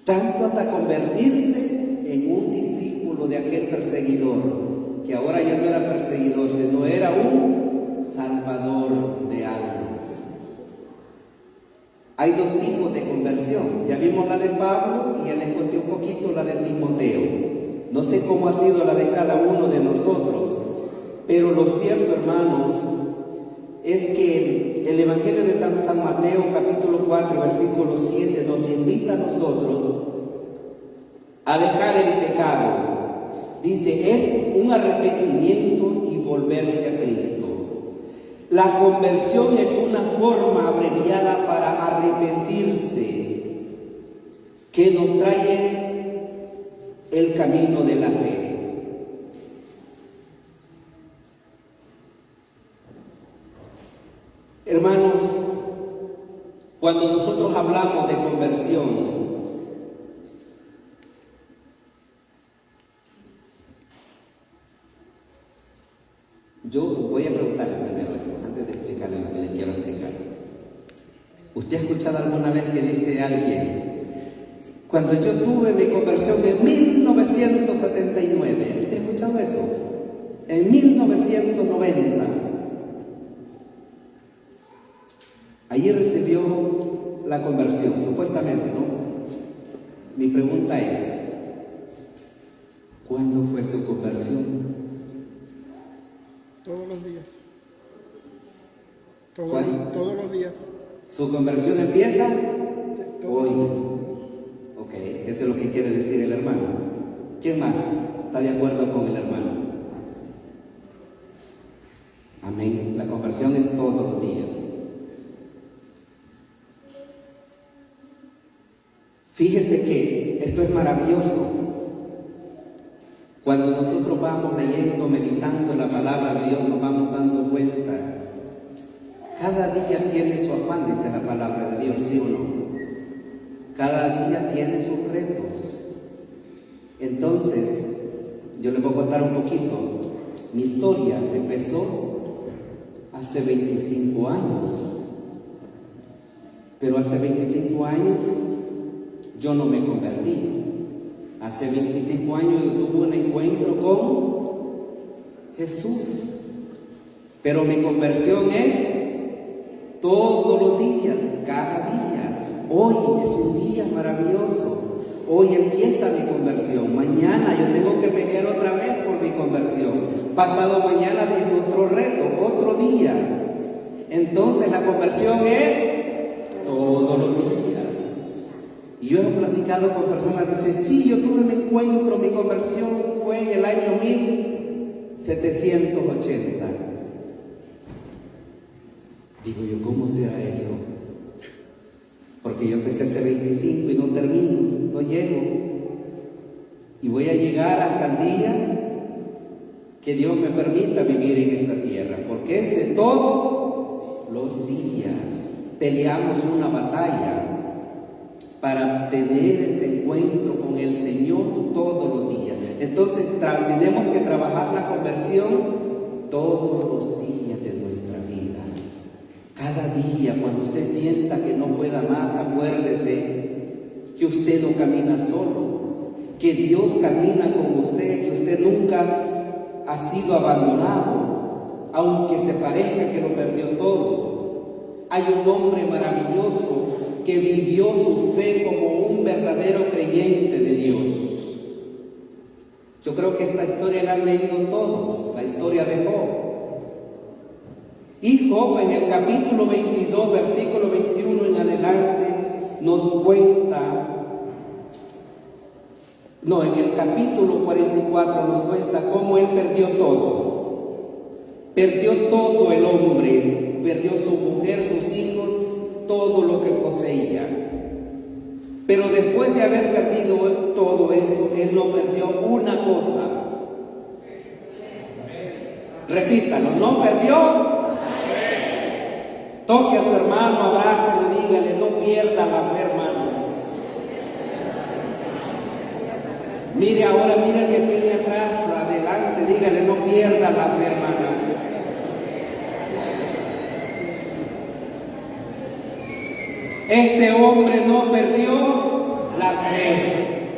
tanto hasta convertirse en un discípulo de aquel perseguidor, que ahora ya no era perseguidor, sino era un salvador de almas. Hay dos tipos de conversión, ya vimos la de Pablo y ya les conté un poquito la de Timoteo. No sé cómo ha sido la de cada uno de nosotros, pero lo cierto, hermanos, es que el Evangelio de San Mateo, capítulo 4, versículo 7, nos invita a nosotros a dejar el pecado. Dice, es un arrepentimiento y volverse a Cristo. La conversión es una forma abreviada para arrepentirse, que nos trae el camino de la fe. Hermanos, cuando nosotros hablamos de conversión, yo voy a preguntarle primero esto, antes de explicarle lo que les quiero explicar. ¿Usted ha escuchado alguna vez que dice alguien, Cuando yo tuve mi conversión en 1979, ¿usted ha escuchado eso? En 1990. Allí recibió la conversión, supuestamente, ¿no? Mi pregunta es, ¿cuándo fue su conversión? Todos los días. ¿Cuándo? Todos los días. ¿Su conversión empieza Todos. hoy? Ok, eso es lo que quiere decir el hermano. ¿Quién más está de acuerdo con el hermano? Amén. La conversión es todos los días. Fíjese que esto es maravilloso. Cuando nosotros vamos leyendo, meditando la palabra de Dios, nos vamos dando cuenta. Cada día tiene su afán, dice la palabra de Dios, ¿sí o no? Cada día tiene sus retos. Entonces, yo les voy a contar un poquito. Mi historia empezó hace 25 años. Pero hace 25 años yo no me convertí. Hace 25 años yo tuve un encuentro con Jesús. Pero mi conversión es todos los días, cada día. Hoy es un día maravilloso. Hoy empieza mi conversión. Mañana yo tengo que pelear otra vez por mi conversión. Pasado mañana dice otro reto, otro día. Entonces la conversión es todos los días. Y yo he platicado con personas que dicen, sí, yo tuve mi encuentro, mi conversión fue en el año 1780. Digo yo, ¿cómo será eso? Porque yo empecé hace 25 y no termino, no llego. Y voy a llegar hasta el día que Dios me permita vivir en esta tierra, porque es de todos los días. Peleamos una batalla para tener ese encuentro con el Señor todos los días. Entonces tenemos que trabajar la conversión todos los días de nuestra vida. Cada día, cuando usted sienta que no pueda más, acuérdese que usted no camina solo, que Dios camina con usted, que usted nunca ha sido abandonado, aunque se parezca que lo perdió todo. Hay un hombre maravilloso que vivió su fe como un verdadero creyente de Dios. Yo creo que esta historia la han leído todos, la historia de Job. Y Job en el capítulo 22, versículo 21 en adelante, nos cuenta, en el capítulo 44 nos cuenta cómo él perdió todo. Perdió todo el hombre, perdió su mujer, sus hijos, todo lo que poseía. Pero después de haber perdido todo eso, él no perdió una cosa. Repítalo, no perdió. Toque a su hermano, abrácelo, dígale, no pierda la fe, hermano. Mire ahora, mire que tiene atrás, adelante, dígale, no pierda la fe, hermano. Este hombre no perdió la fe,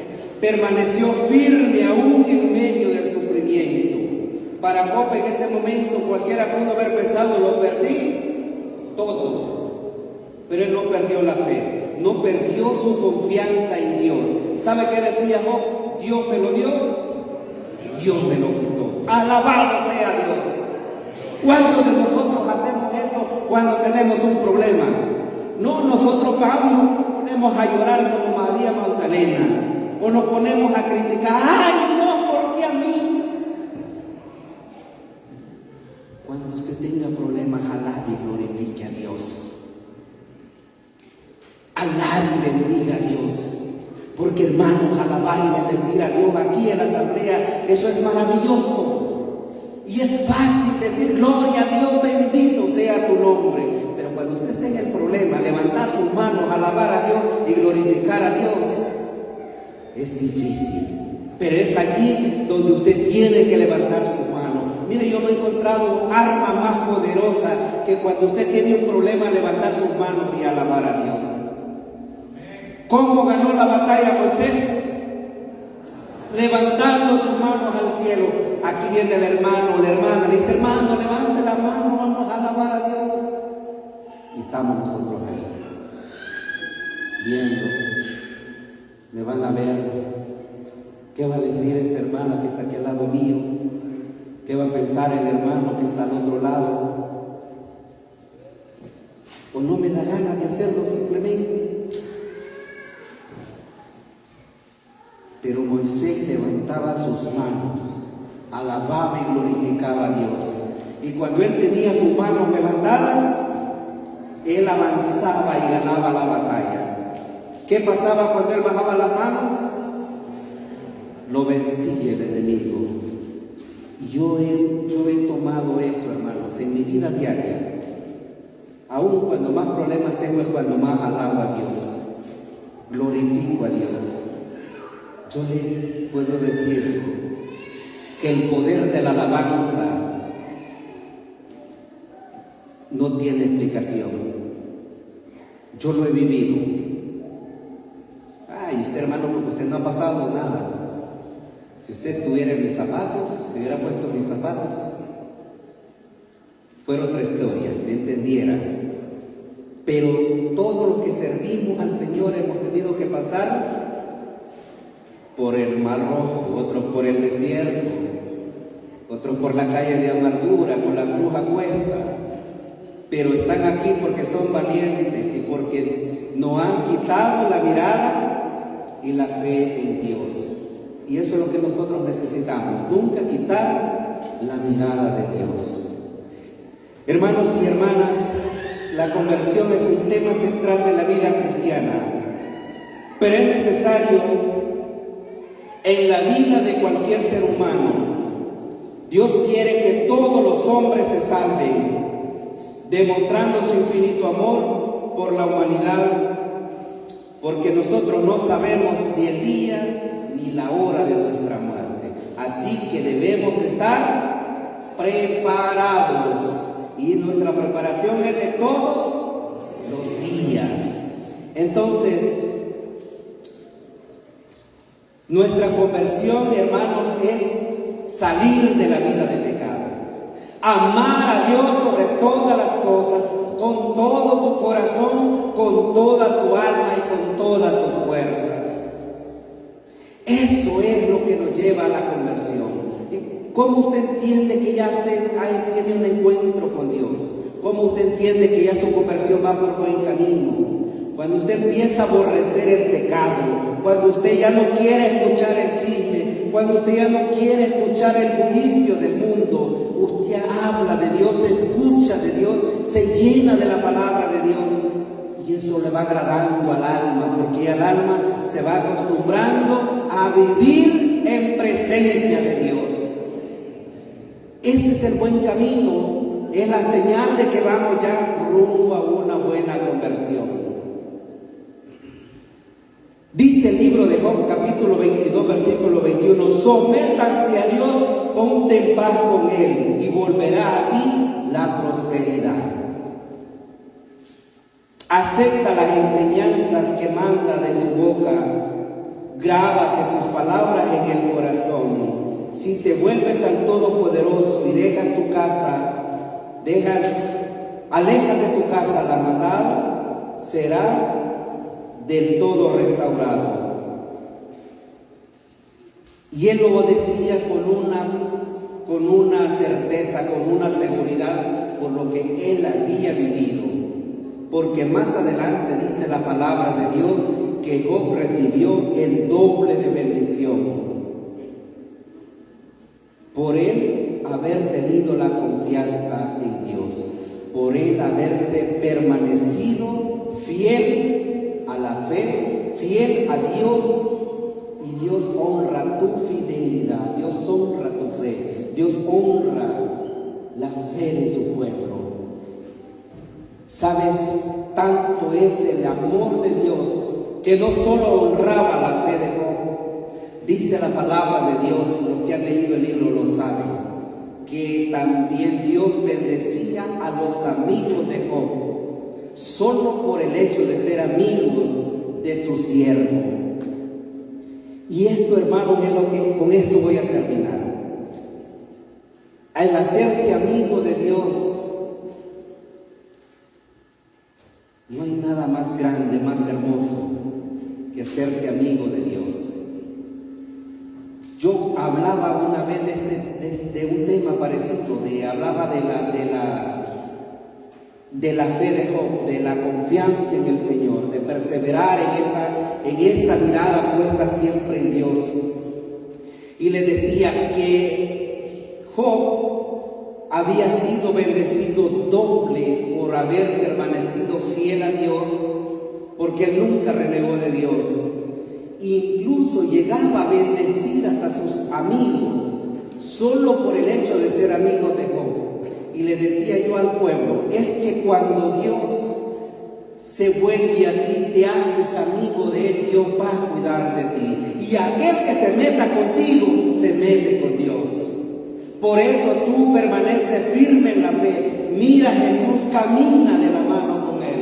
permaneció firme aún en medio del sufrimiento. Para Job en ese momento cualquiera pudo haber pensado, lo perdí todo, pero él no perdió la fe, no perdió su confianza en Dios. ¿Sabe qué decía Job? Dios me lo dio, Dios me lo quitó. Alabado sea Dios. ¿Cuántos de nosotros hacemos eso cuando tenemos un problema? No, nosotros vamos, nos ponemos a llorar como María Magdalena, o nos ponemos a criticar, ¡ay Dios, por qué a mí! Cuando usted tenga problemas, alabe y glorifique a Dios. Alabe y bendiga a Dios. Porque hermanos, alabar y bendecir a Dios aquí en la asamblea, eso es maravilloso. Y es fácil decir, gloria a Dios, bendito sea tu nombre. Pero cuando usted esté en el problema, levantar sus manos, alabar a Dios y glorificar a Dios, es difícil. Pero es allí donde usted tiene que levantar sus manos. Mire, yo no he encontrado arma más poderosa que cuando usted tiene un problema, levantar sus manos y alabar a Dios. ¿Cómo ganó la batalla Moisés? Levantando sus manos al cielo. Aquí viene el hermano o la hermana, le dice: hermano, levante la mano, vamos a alabar a Dios. Y estamos nosotros ahí, viendo. Me van a ver. ¿Qué va a decir esta hermana que está aquí al lado mío? ¿Qué va a pensar el hermano que está al otro lado? ¿O no me da ganas de hacerlo simplemente? Pero Moisés levantaba sus manos, alababa y glorificaba a Dios. Y cuando él tenía sus manos levantadas, él avanzaba y ganaba la batalla. ¿Qué pasaba cuando él bajaba las manos? Lo vencía el enemigo. Yo he tomado eso, hermanos, en mi vida diaria. Aún cuando más problemas tengo es cuando más alabo a Dios, glorifico a Dios. Yo le puedo decir que el poder de la alabanza no tiene explicación. Yo lo he vivido. Ay, usted, hermano, porque usted no ha pasado nada. Si usted estuviera en mis zapatos, si hubiera puesto mis zapatos, fuera otra historia, me entendiera. Pero todos los que servimos al Señor hemos tenido que pasar por el Mar Rojo, otros por el desierto, otros por la calle de amargura, con la cruz a cuesta. Pero están aquí porque son valientes y porque no han quitado la mirada y la fe en Dios. Y eso es lo que nosotros necesitamos, nunca quitar la mirada de Dios. Hermanos y hermanas, la conversión es un tema central de la vida cristiana, pero es necesario en la vida de cualquier ser humano. Dios quiere que todos los hombres se salven, demostrando su infinito amor por la humanidad, porque nosotros no sabemos ni el día ni la hora de nuestra muerte. Así que debemos estar preparados. Y nuestra preparación es de todos los días. Entonces, nuestra conversión, hermanos, es salir de la vida de pecado. Amar a Dios sobre todas las cosas, con todo tu corazón, con toda tu alma y con todas tus fuerzas. Eso es lo que nos lleva a la conversión. ¿Cómo usted entiende que ya usted tiene un encuentro con Dios? ¿Cómo usted entiende que ya su conversión va por buen camino? Cuando usted empieza a aborrecer el pecado, cuando usted ya no quiere escuchar el chisme, cuando usted ya no quiere escuchar el bullicio del mundo, usted habla de Dios, se escucha de Dios, se llena de la palabra de Dios. Y eso le va agradando al alma, porque el alma se va acostumbrando a vivir en presencia de Dios. Ese es el buen camino, es la señal de que vamos ya rumbo a una buena conversión. Dice el libro de Job, capítulo 22, versículo 21, sométanse a Dios, ponte en paz con Él y volverá a ti la prosperidad. Acepta las enseñanzas que manda de su boca, grábate sus palabras en el corazón. Si te vuelves al Todopoderoso y dejas tu casa, alejas de tu casa la maldad, será del todo restaurado. Y él lo decía con una certeza, con una seguridad, por lo que él había vivido. Porque más adelante dice la palabra de Dios que Job recibió el doble de bendición por él haber tenido la confianza en Dios, por él haberse permanecido fiel a la fe, fiel a Dios, y Dios honra tu fidelidad, Dios honra tu fe, Dios honra la fe de su pueblo. ¿Sabes? Tanto es el amor de Dios que no solo honraba la fe de Job. Dice la palabra de Dios, los que han leído el libro lo saben, que también Dios bendecía a los amigos de Job, solo por el hecho de ser amigos de su siervo. Y esto, hermanos, es lo que con esto voy a terminar. Al hacerse amigo de Dios, no hay nada más grande, más hermoso que hacerse amigo de Dios. Yo hablaba una vez de un tema parecido, hablaba de la fe de Job, de la confianza en el Señor, de perseverar en esa mirada puesta siempre en Dios. Y le decía que Job había sido bendecido doble por haber permanecido fiel a Dios, porque él nunca renegó de Dios. Incluso llegaba a bendecir hasta sus amigos, solo por el hecho de ser amigo de Job. Y le decía yo al pueblo, es que cuando Dios se vuelve a ti, te haces amigo de Él, Dios va a cuidar de ti. Y aquel que se meta contigo, se mete con Dios. Por eso tú permaneces firme en la fe. Mira a Jesús, camina de la mano con Él.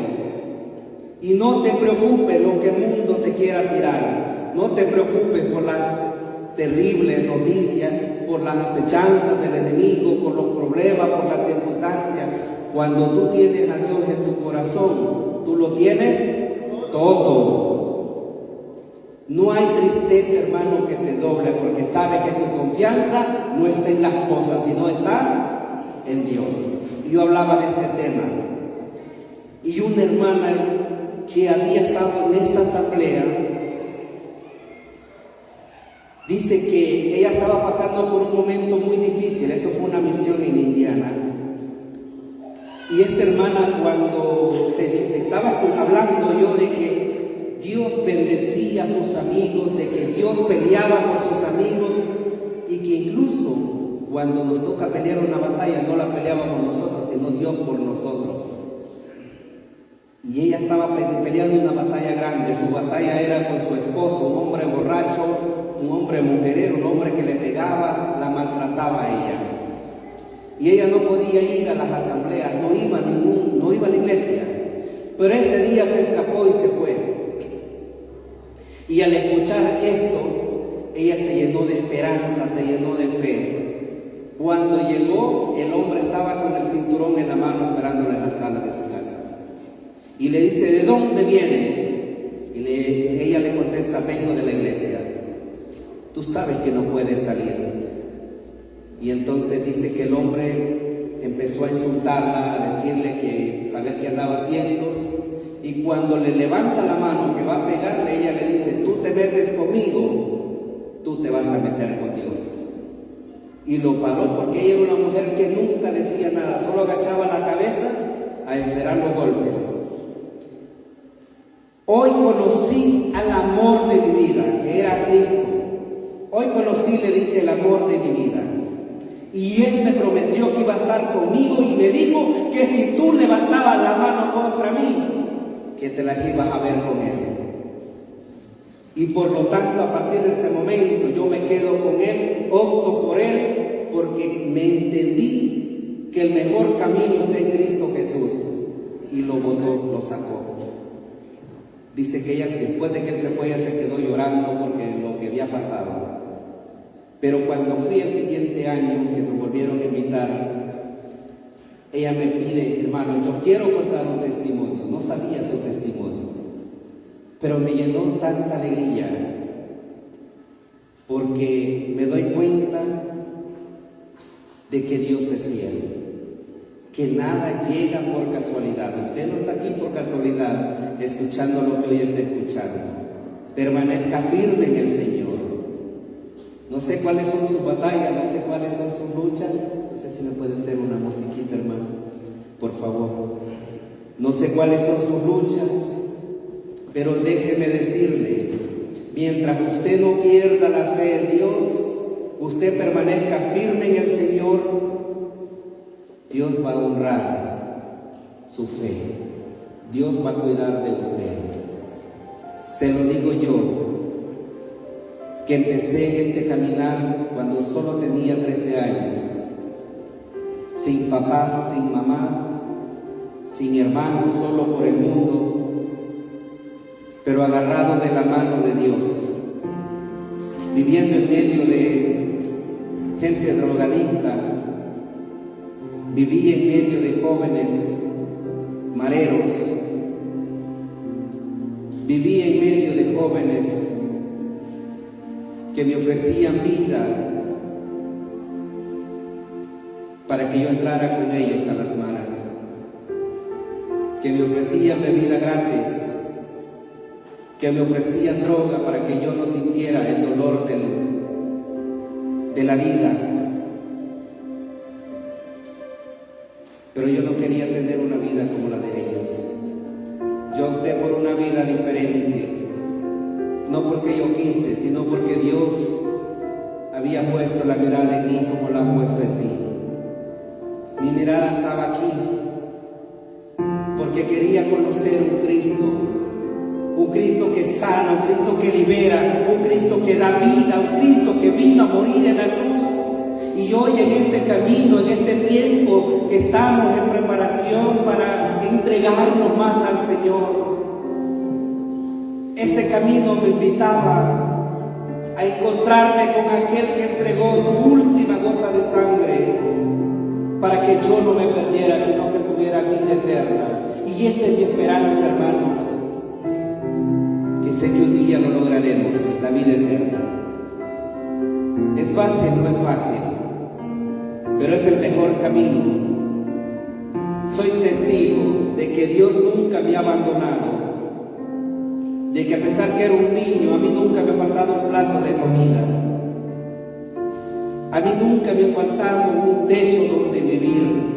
Y no te preocupes lo que el mundo te quiera tirar. No te preocupes por las terribles noticias, por las acechanzas del enemigo, por los problemas, por las circunstancias. Cuando tú tienes a Dios en tu corazón, tú lo tienes todo. No hay tristeza, hermano, que te doble, porque sabes que tu confianza no está en las cosas, sino está en Dios. Y yo hablaba de este tema. Y una hermana que había estado en esa asamblea, dice que ella estaba pasando por un momento muy difícil. Eso fue una misión en Indiana. Y esta hermana, cuando se estaba hablando yo de que Dios bendecía a sus amigos, de que Dios peleaba por sus amigos, y que incluso cuando nos toca pelear una batalla, no la peleábamos nosotros, sino Dios por nosotros. Y ella estaba peleando una batalla grande. Su batalla era con su esposo, un hombre borracho, un hombre mujerero, un hombre que le pegaba, la maltrataba a ella. Y ella no podía ir a las asambleas, no iba a la iglesia. Pero ese día se escapó y se fue. Y al escuchar esto, ella se llenó de esperanza, se llenó de fe. Cuando llegó, el hombre estaba con el cinturón en la mano esperándole en la sala de su casa. Y le dice, ¿de dónde vienes? Y ella le contesta, vengo de la iglesia. Tú sabes que no puedes salir. Y entonces dice que el hombre empezó a insultarla, a decirle que saber qué andaba haciendo. Y cuando le levanta la mano que va a pegarle, ella le dice, tú te metes conmigo, tú te vas a meter con Dios. Y lo paró porque ella era una mujer que nunca decía nada, solo agachaba la cabeza a esperar los golpes. Hoy conocí al amor de mi vida, que era Cristo. Hoy conocí, le dice, el amor de mi vida. Y Él me prometió que iba a estar conmigo y me dijo que si tú levantabas la mano contra mí, que te las ibas a ver con Él. Y por lo tanto, a partir de este momento, yo me quedo con Él, opto por Él, porque me entendí que el mejor camino está en Cristo Jesús. Y lo botó, lo sacó. Dice que ella, después de que Él se fue, ella se quedó llorando porque lo que había pasado. Pero cuando fui el siguiente año, que me volvieron a invitar, ella me pide, hermano, yo quiero contar un testimonio. No sabía su testimonio, pero me llenó tanta alegría, porque me doy cuenta de que Dios es fiel, que nada llega por casualidad. Usted no está aquí por casualidad, escuchando lo que hoy está escuchando. Permanezca firme en el Señor. No sé cuáles son sus batallas, no sé cuáles son sus luchas. No sé si me puede hacer una musiquita, hermano, por favor. No sé cuáles son sus luchas, pero déjeme decirle, mientras usted no pierda la fe en Dios, usted permanezca firme en el Señor, Dios va a honrar su fe. Dios va a cuidar de usted. Se lo digo yo, que empecé en este caminar cuando solo tenía 13 años, sin papá, sin mamá, sin hermanos, solo por el mundo. pero agarrado de la mano de Dios, viviendo en medio de gente drogadicta, viví en medio de jóvenes mareros, viví en medio de jóvenes que me ofrecían vida para que yo entrara con ellos a las maras, que me ofrecían bebida gratis, que me ofrecían droga para que yo no sintiera el dolor de la vida. Pero yo no quería tener una vida como la de ellos. Yo opté por una vida diferente, no porque yo quise, sino porque Dios había puesto la mirada en mí como la ha puesto en ti. Mi mirada estaba aquí, porque quería conocer un Cristo que sana, un Cristo que libera, un Cristo que da vida, un Cristo que vino a morir en la cruz. Y hoy en este camino, en este tiempo que estamos en preparación para entregarnos más al Señor, ese camino me invitaba a encontrarme con aquel que entregó su última gota de sangre para que yo no me perdiera, sino que tuviera vida eterna. Y esa es mi esperanza, hermanos, que sé que un día lo lograremos, la vida eterna. ¿Es fácil? No es fácil, pero es el mejor camino. Soy testigo de que Dios nunca me ha abandonado, de que a pesar que era un niño, a mí nunca me ha faltado un plato de comida, a mí nunca me ha faltado un techo donde vivir.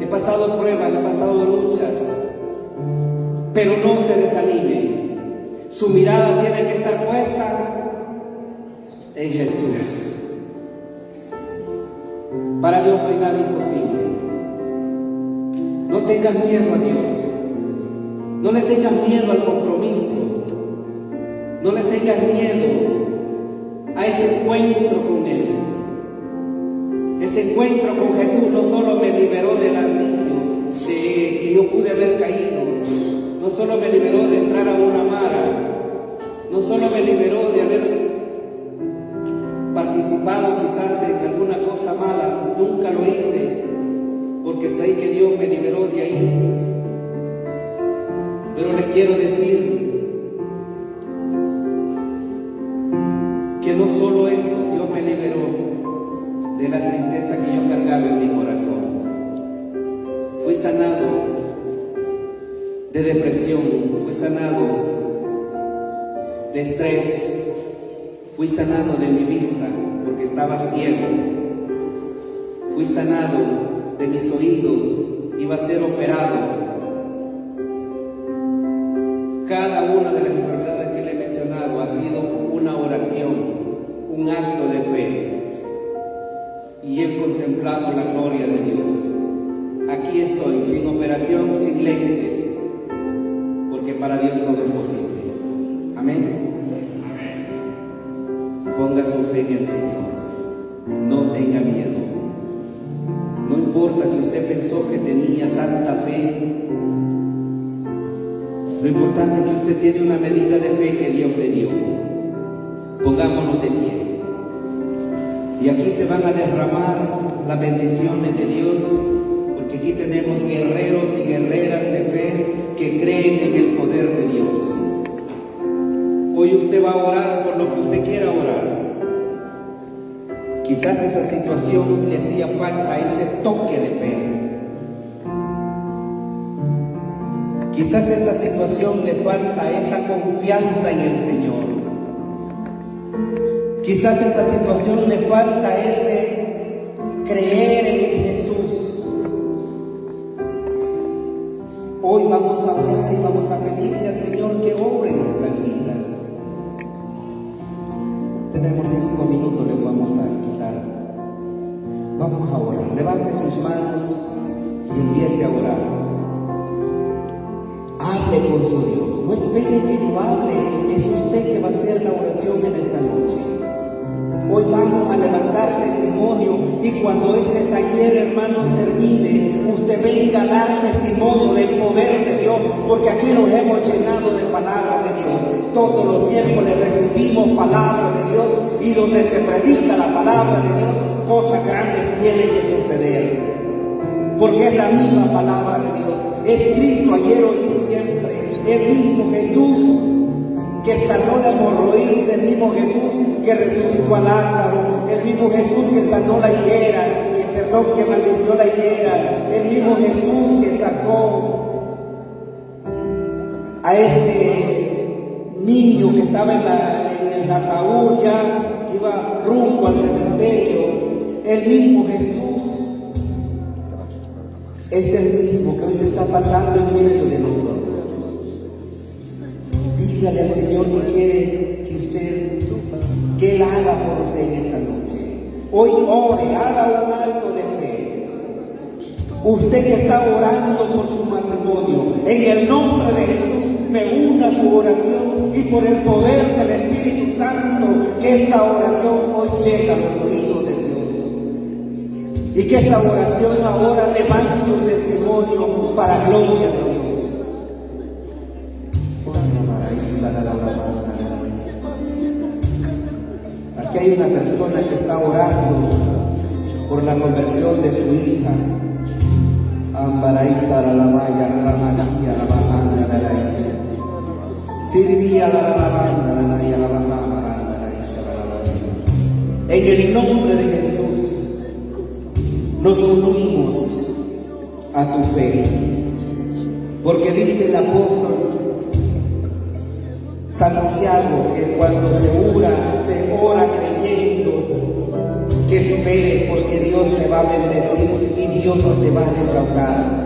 He pasado pruebas, he pasado luchas, pero no se desanime. Su mirada tiene que estar puesta en Jesús. Para Dios no hay nada imposible. No tengas miedo a Dios. No le tengas miedo al compromiso. No le tengas miedo a ese encuentro con Él. Ese encuentro con Jesús no solo me liberó del vicio de que yo pude haber caído, no solo me liberó de entrar a una mara, no solo me liberó de haber participado quizás en alguna cosa mala, nunca lo hice, porque sé que Dios me liberó de ahí. Pero le quiero decir que no solo eso, Dios me liberó de la tristeza que yo cargaba en mi corazón. Fui sanado de depresión, fui sanado de estrés, fui sanado de mi vista porque estaba ciego, fui sanado de mis oídos, iba a ser operado. Cada una de las enfermedades que le he mencionado ha sido una oración, un acto de fe, y he contemplado la gloria de Dios. Aquí estoy, sin operación, sin lentes, porque para Dios todo es posible. Amén. Ponga su fe en el Señor, no tenga miedo. No importa si usted pensó que tenía tanta fe, lo importante es que usted tiene una medida de fe que Dios le dio. Pongámonos de pie. Y aquí se van a derramar las bendiciones de Dios, porque aquí tenemos guerreros y guerreras de fe que creen en el poder de Dios. Hoy usted va a orar por lo que usted quiera orar. Quizás esa situación le hacía falta ese toque de fe. Quizás esa situación le falta esa confianza en el Señor. Quizás esa situación le falta ese creer en Jesús. Hoy vamos a orar y vamos a pedirle al Señor que obre en nuestras vidas. Tenemos 5 minutos, le vamos a quitar. Vamos a orar. Levante sus manos y empiece a orar. Hable con su Dios. No espere que yo hable. Es usted que va a hacer la oración en esta noche. Hoy vamos a levantar testimonio, y cuando este taller, hermanos, termine, usted venga a dar testimonio del poder de Dios, porque aquí nos hemos llenado de palabra de Dios. Todos los miércoles recibimos palabra de Dios y donde se predica la palabra de Dios, cosas grandes tienen que suceder. Porque es la misma palabra de Dios. Es Cristo ayer, hoy y siempre. El mismo Jesús que sanó la hemorroída, el mismo Jesús que resucitó a Lázaro, el mismo Jesús que sanó la higuera, que maldició la higuera, el mismo Jesús que sacó a ese niño que estaba en el ataúd ya, que iba rumbo al cementerio. El mismo Jesús es el mismo que hoy se está pasando en medio de nosotros. Dígale al Señor que quiere que Él haga por usted en esta noche. Hoy ore, haga un acto de fe. Usted que está orando por su matrimonio, en el nombre de Jesús, me una a su oración y por el poder del Espíritu Santo, que esa oración hoy llega a los oídos de Dios. Y que esa oración ahora levante un testimonio para gloria de Dios. Aquí hay una persona que está orando por la conversión de su hija. Ambaraísa la lavaya, ramanía, la bajanda, la raya. Sirvía la lavanda, la raya, la bajanda, la raya. En el nombre de Jesús, nos unimos a tu fe. Porque dice el apóstol Santiago que cuando se ora creyendo, que espere, porque Dios te va a bendecir y Dios no te va a defraudar.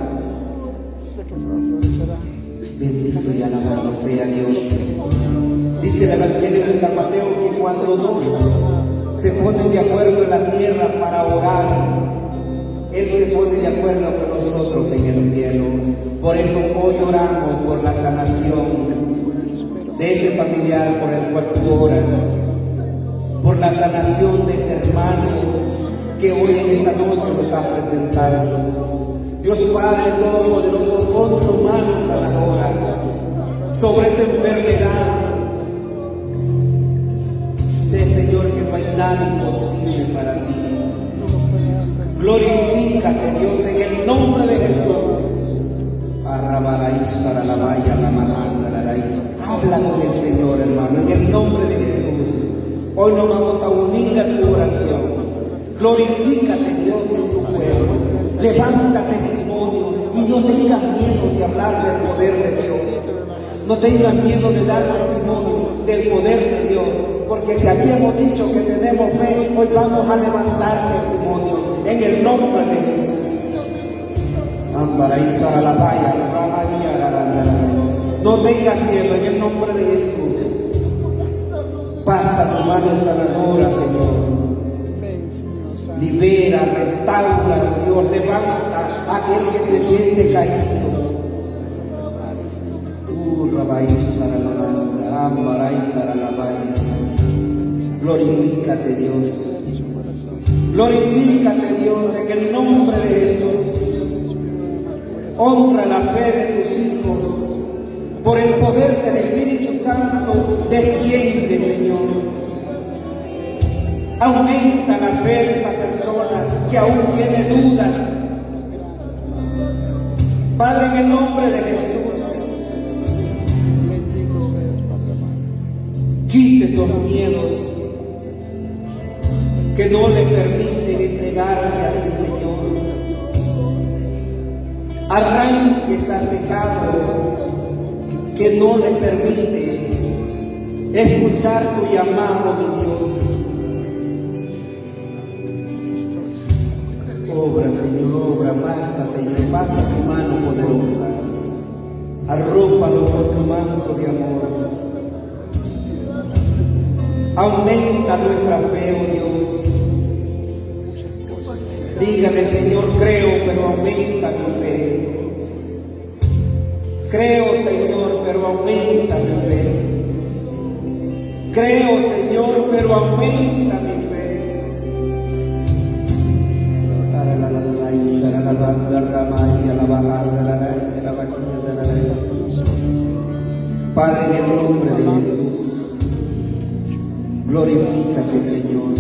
Bendito y alabado sea Dios. Dice el Evangelio de San Mateo que cuando dos se ponen de acuerdo en la tierra para orar, Él se pone de acuerdo con nosotros en el cielo. Por eso hoy oramos por la sanación de ese familiar por el cual tú oras, por la sanación de ese hermano que hoy en esta noche lo está presentando. Dios Padre Todopoderoso, pon tu mano sanadora sobre esa enfermedad. Sé, Señor, que no hay nada imposible para ti. Glorifícate, Dios, en el nombre de Jesús. Habla con el Señor, hermano, en el nombre de Jesús. Hoy nos vamos a unir a tu oración. Glorifícate, Dios, en tu pueblo. Levanta testimonio y no tengas miedo de hablar del poder de Dios. No tengas miedo de dar testimonio del poder de Dios. Porque si habíamos dicho que tenemos fe, hoy vamos a levantar testimonios en el nombre de Jesús. No tengas miedo en el nombre de Jesús. Pasa tu mano sanadora, Señor. Libera, restaura, Dios, levanta a aquel que se siente caído. Glorifícate, Dios. Glorifícate, Dios, en el nombre de Jesús. Honra la fe de tus hijos. Por el poder del Espíritu Santo, desciende, Señor. Aumenta la fe de esta persona que aún tiene dudas. Padre, en el nombre de Jesús, quite esos miedos que no le permiten entregarse a ti, Señor. Arranques al pecado que no le permite escuchar tu llamado, mi Dios. Obra, Señor, obra, pasa, Señor, pasa tu mano poderosa. Arrópalo con tu manto de amor. Aumenta nuestra fe, oh Dios. Dígale, Señor, creo, pero aumenta mi fe. Creo, Señor, pero aumenta mi fe. Creo, Señor, pero aumenta mi fe. Padre, en el nombre de Jesús, glorifícate, Señor.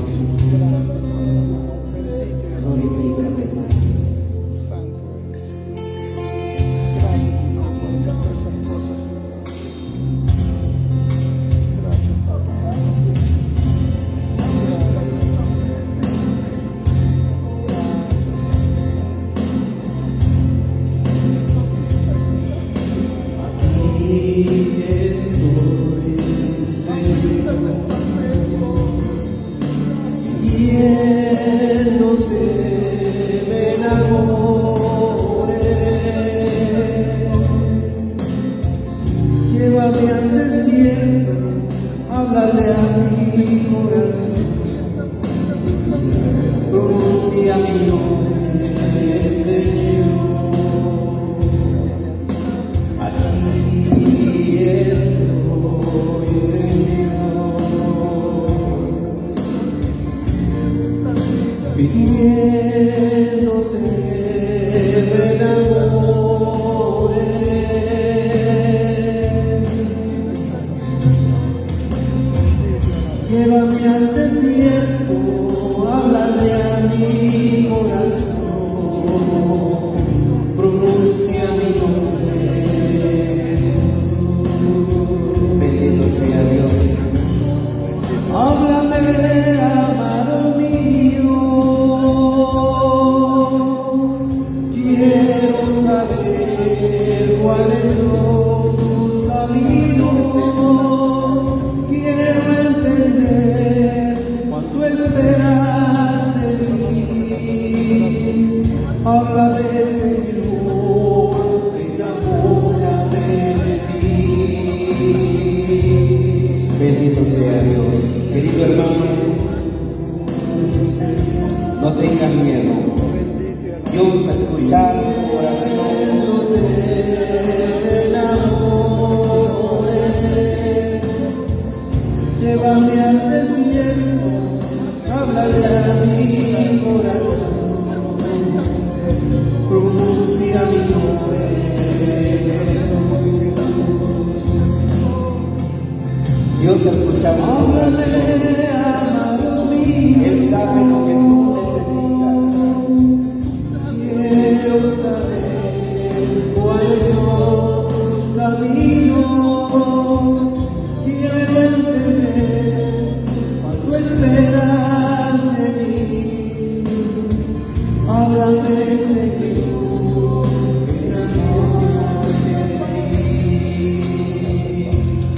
Glorifícate, Padre. Llévame al desierto, háblale a mi corazón, pronuncia mi nombre, Señor. Aquí estoy, Señor, pidiéndote me enamore. Llévame al desierto, háblale a mi corazón, pronuncia mi nombre, Jesús. Bendito sea Dios. Háblame, amado mío, quiero saber cuáles son tus caminos, quiero entender cuánto esperas de mí. Háblame, Señor, enamórame de ti. Bendito sea Dios. Querido hermano, no tengas miedo. Dios ha escuchado tu oración. Llévame al desierto, háblale a mi corazón, pronuncia mi nombre, Jesús. Dios ha escuchado tu oración. Háblale, amado mío, Él sabe lo que tú necesitas. quiero saber cuáles son tus caminos, quiero entender cuánto esperas de mí. Háblame, Señor, enamórame de ti.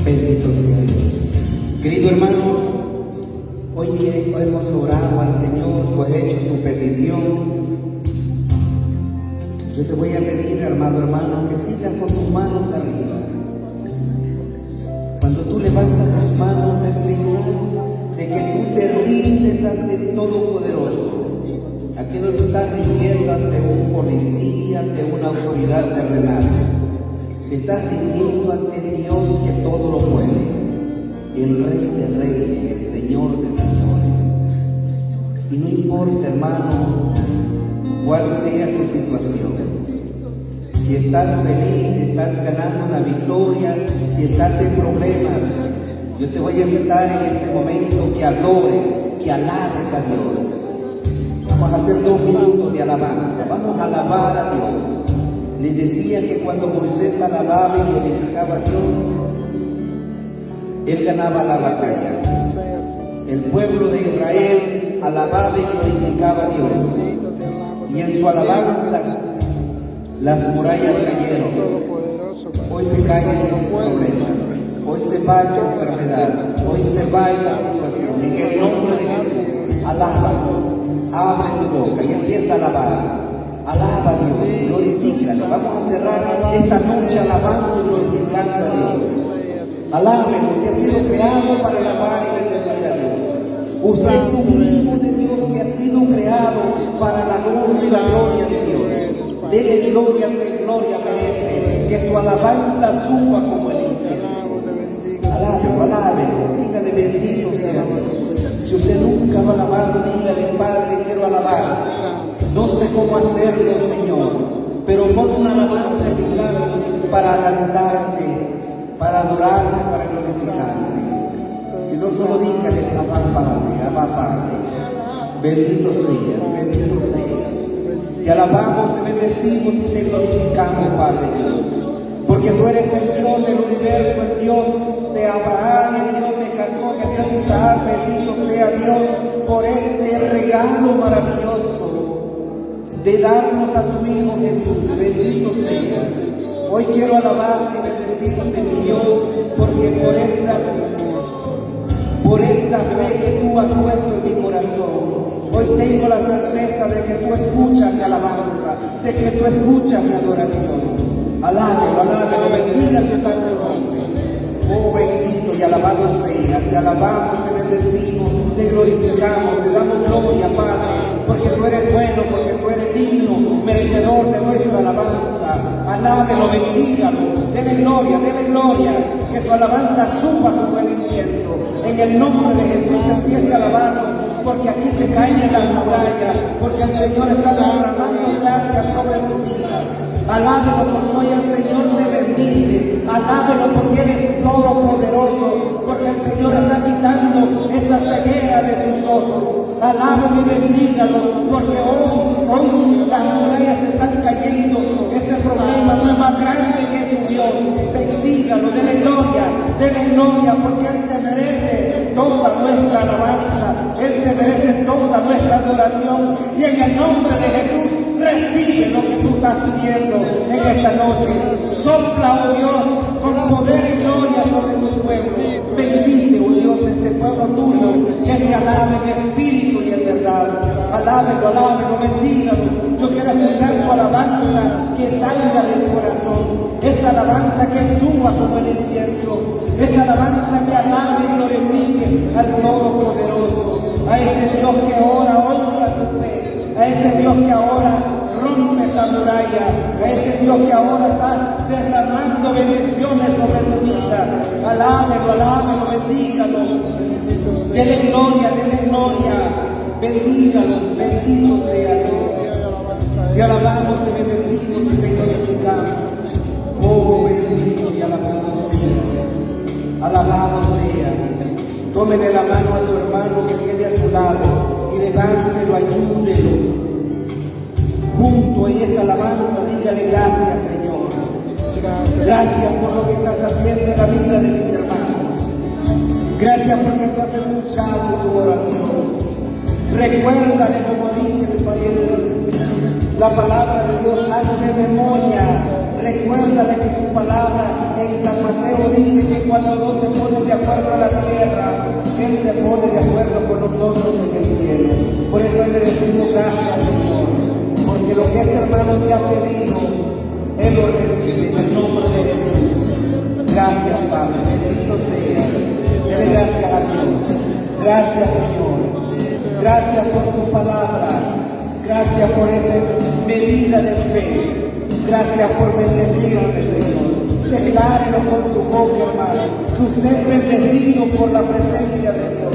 Bendito sea Dios. Querido hermano, hoy que hemos orado al Señor, tú has hecho tu petición. Yo te voy a pedir, amado hermano, que sigas con tus manos arriba. Cuando tú levantas tus manos es señal de que tú te rindes ante el Todopoderoso. Aquí no te estás rindiendo ante un policía, ante una autoridad terrenal. Te estás rindiendo ante el Dios que todo lo puede, el Rey de Reyes, el Señor de Señores. Y no importa, hermano, cuál sea tu situación. Si estás feliz, si estás ganando una victoria, si estás en problemas, yo te voy a invitar en este momento que adores, que alabes a Dios. Vamos a hacer 2 minutos de alabanza, vamos a alabar a Dios. Les decía que cuando Moisés alababa y glorificaba a Dios, él ganaba la batalla. El pueblo de Israel alababa y glorificaba a Dios. Y en su alabanza, las murallas cayeron. Hoy se caen esos problemas. Hoy se va esa enfermedad. Hoy se va esa situación. En el nombre de Jesús, alaba. Abre tu boca y empieza a alabar. Alaba a Dios, glorifícalo. Vamos a cerrar esta noche alabando y glorificando a Dios. Alábelo, usted ha sido creado para alabar y bendecir a Dios. Usted es un hijo de Dios que ha sido creado para la gloria y la gloria de Dios. Dele gloria que gloria merece, que su alabanza suba como el incienso. Alábelo, alábelo, dígale bendito sea Dios. Si usted nunca lo ha alabado, dígale, Padre, quiero alabar. No sé cómo hacerlo, Señor, pero pon una alabanza en mis labios para cantarte. para adorarte, para glorificarte. Si no, solo dígale, Abba Padre, Abba Padre. Bendito seas, bendito seas. Te alabamos, te bendecimos y te glorificamos, Padre Dios. Porque tú eres el Dios del universo, el Dios de Abraham, el Dios de Jacob, el Dios de Isaac. Bendito sea Dios por ese regalo maravilloso de darnos a tu Hijo Jesús. Bendito seas. Hoy quiero alabarte y bendecirte, mi Dios, porque por esa fe que tú has puesto en mi corazón, hoy tengo la certeza de que tú escuchas mi alabanza, de que tú escuchas mi adoración. Alábelo, alábelo, bendiga su santo nombre. Oh, bendito y alabado sea. Te alabamos, te bendecimos, te glorificamos, te damos gloria, Padre, porque tú eres bueno, porque tú eres digno, merecedor de nuestra alabanza. Alábelo, bendígalo, dele gloria, que su alabanza suba como el incienso. En el nombre de Jesús empiece a alabarlo, porque aquí se caen las murallas, porque el Señor está derramando gracias sobre su vida. Alábelo porque hoy el Señor te bendice. Alábelo porque Él es todopoderoso, porque el Señor está quitando esa ceguera de sus ojos. Alábelo y bendígalo, porque hoy las murallas están cayendo. Ese problema no es más grande que su Dios. Bendígalo, dele gloria, porque Él se merece toda nuestra alabanza. Él se merece toda nuestra adoración. Y en el nombre de Jesús, recibe lo que tú estás pidiendo en esta noche. Sopla, oh Dios, con poder y gloria sobre tu pueblo. Bendice, oh Dios, este pueblo tuyo, que te alabe en espíritu y en verdad. Alábelo, bendígalo. Yo quiero escuchar su alabanza que salga del corazón. Esa alabanza que suba como el incienso. Esa alabanza que alabe y glorifique al Todopoderoso. A ese Dios que ahora honra tu fe. A ese Dios que ahora rompe esa muralla, a ese Dios que ahora está derramando bendiciones sobre tu vida. Alábelo, bendígalo, dele gloria, bendígalo, bendito sea Dios. Te alabamos, te bendecimos y te glorificamos. Oh, bendito y alabado seas, alabado seas. Tómele la mano a su hermano que tiene a su lado y levántelo, ayúdelo. Junto en esa alabanza, dígale gracias, Señor. Gracias por lo que estás haciendo en la vida de mis hermanos. Gracias porque tú has escuchado su oración. Recuérdale, como dice la palabra de Dios, hazme memoria. Recuérdale que su palabra en San Mateo dice que cuando dos se ponen de acuerdo en la tierra, Él se pone de acuerdo con nosotros en el cielo. Por eso le decimos gracias, Señor, porque lo que este hermano te ha pedido, Él lo recibe en el nombre de Jesús. Gracias, Padre, bendito seas. Dele gracias a Dios. Gracias, Señor. Gracias por tu palabra. Gracias por esa medida de fe. Gracias por bendecirme, Señor. Declárelo con su boca, hermano, que usted es bendecido por la presencia de Dios.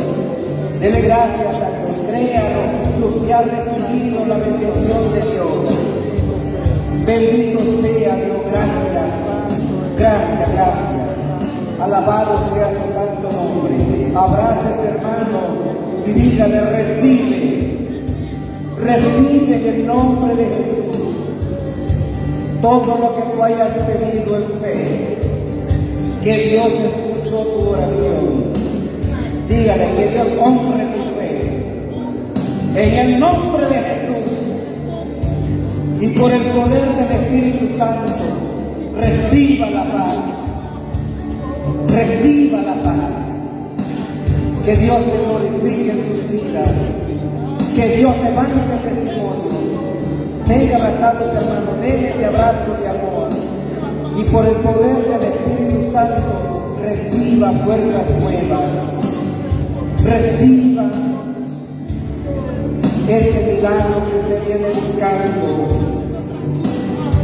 Dele gracias a Dios. Créalo, que usted ha recibido la bendición de Dios. Bendito sea Dios. Gracias. Alabado sea su santo nombre. Abrace a ese hermano y dígale, recibe en el nombre de Jesús todo lo que tú hayas pedido en fe. Que Dios escuchó tu oración. Dígale que Dios honre tu fe. En el nombre de Jesús y por el poder del Espíritu Santo, reciba la paz. Reciba la paz. Que Dios se glorifique en sus vidas. Que Dios levante testimonios. Venga abrazados, hermanos, denle ese abrazo de amor. Y por el poder del Espíritu Santo, reciba fuerzas nuevas. Reciba ese milagro que usted viene buscando.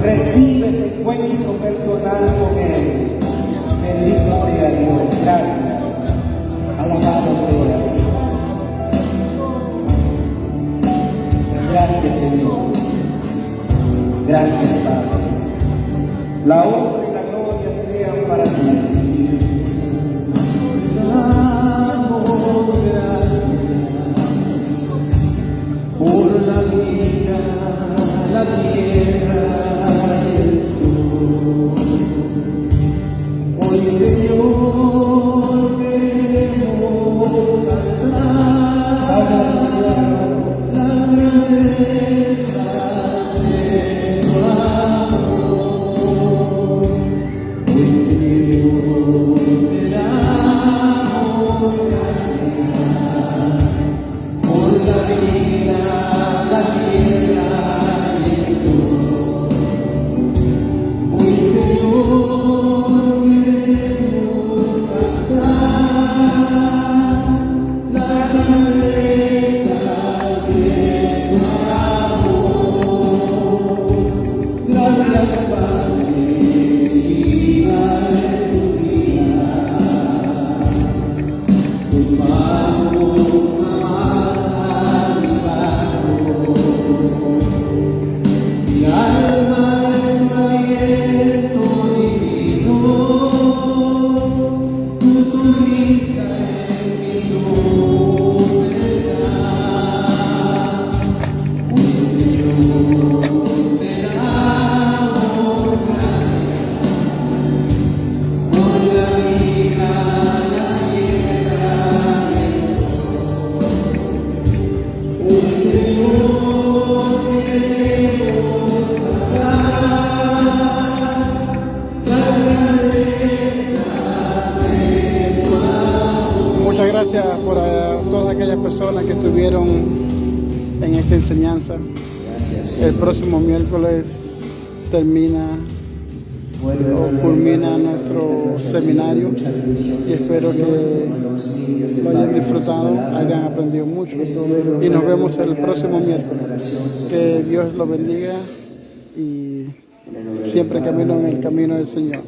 Recibe ese encuentro personal con Él. Bendito sea Dios. Gracias. Alabado seas. Gracias, Señor. Gracias, Padre. La honra y la gloria sean para ti. Señor, queremos cantar Salga, Señor, hermano. la grandeza de tu amor. Hoy, Señor, te damos gracias por la vida, la tierra y el sol. Hoy, Señor, queremos cantar la grandeza de tu amor. Gracias, Padre, viva es tu vida. Tus manos jamás han ligado. Mi alma es un aliento divino, tu sonrisa en mis ojos está. Hoy, Señor, te damos gracias por la vida, la tierra y el sol. Hoy, Señor, queremos cantar la grandeza de tu amor. Muchas gracias por todas aquellas personas que estuvieron en esta enseñanza. Gracias. El próximo miércoles termina Vuelve, o hermano, culmina hermanos, nuestro con esta clase de seminario mucha bendición y espero que hermanos, niños de lo hayan Padre, disfrutado, nuestra palabra. hayan aprendido mucho En este momento, y nos hermano, vemos el cargar próximo nuestra miércoles. oración sobre Que nuestras Dios los vidas. bendiga y En el nombre del siempre Padre, camino en el camino del Señor.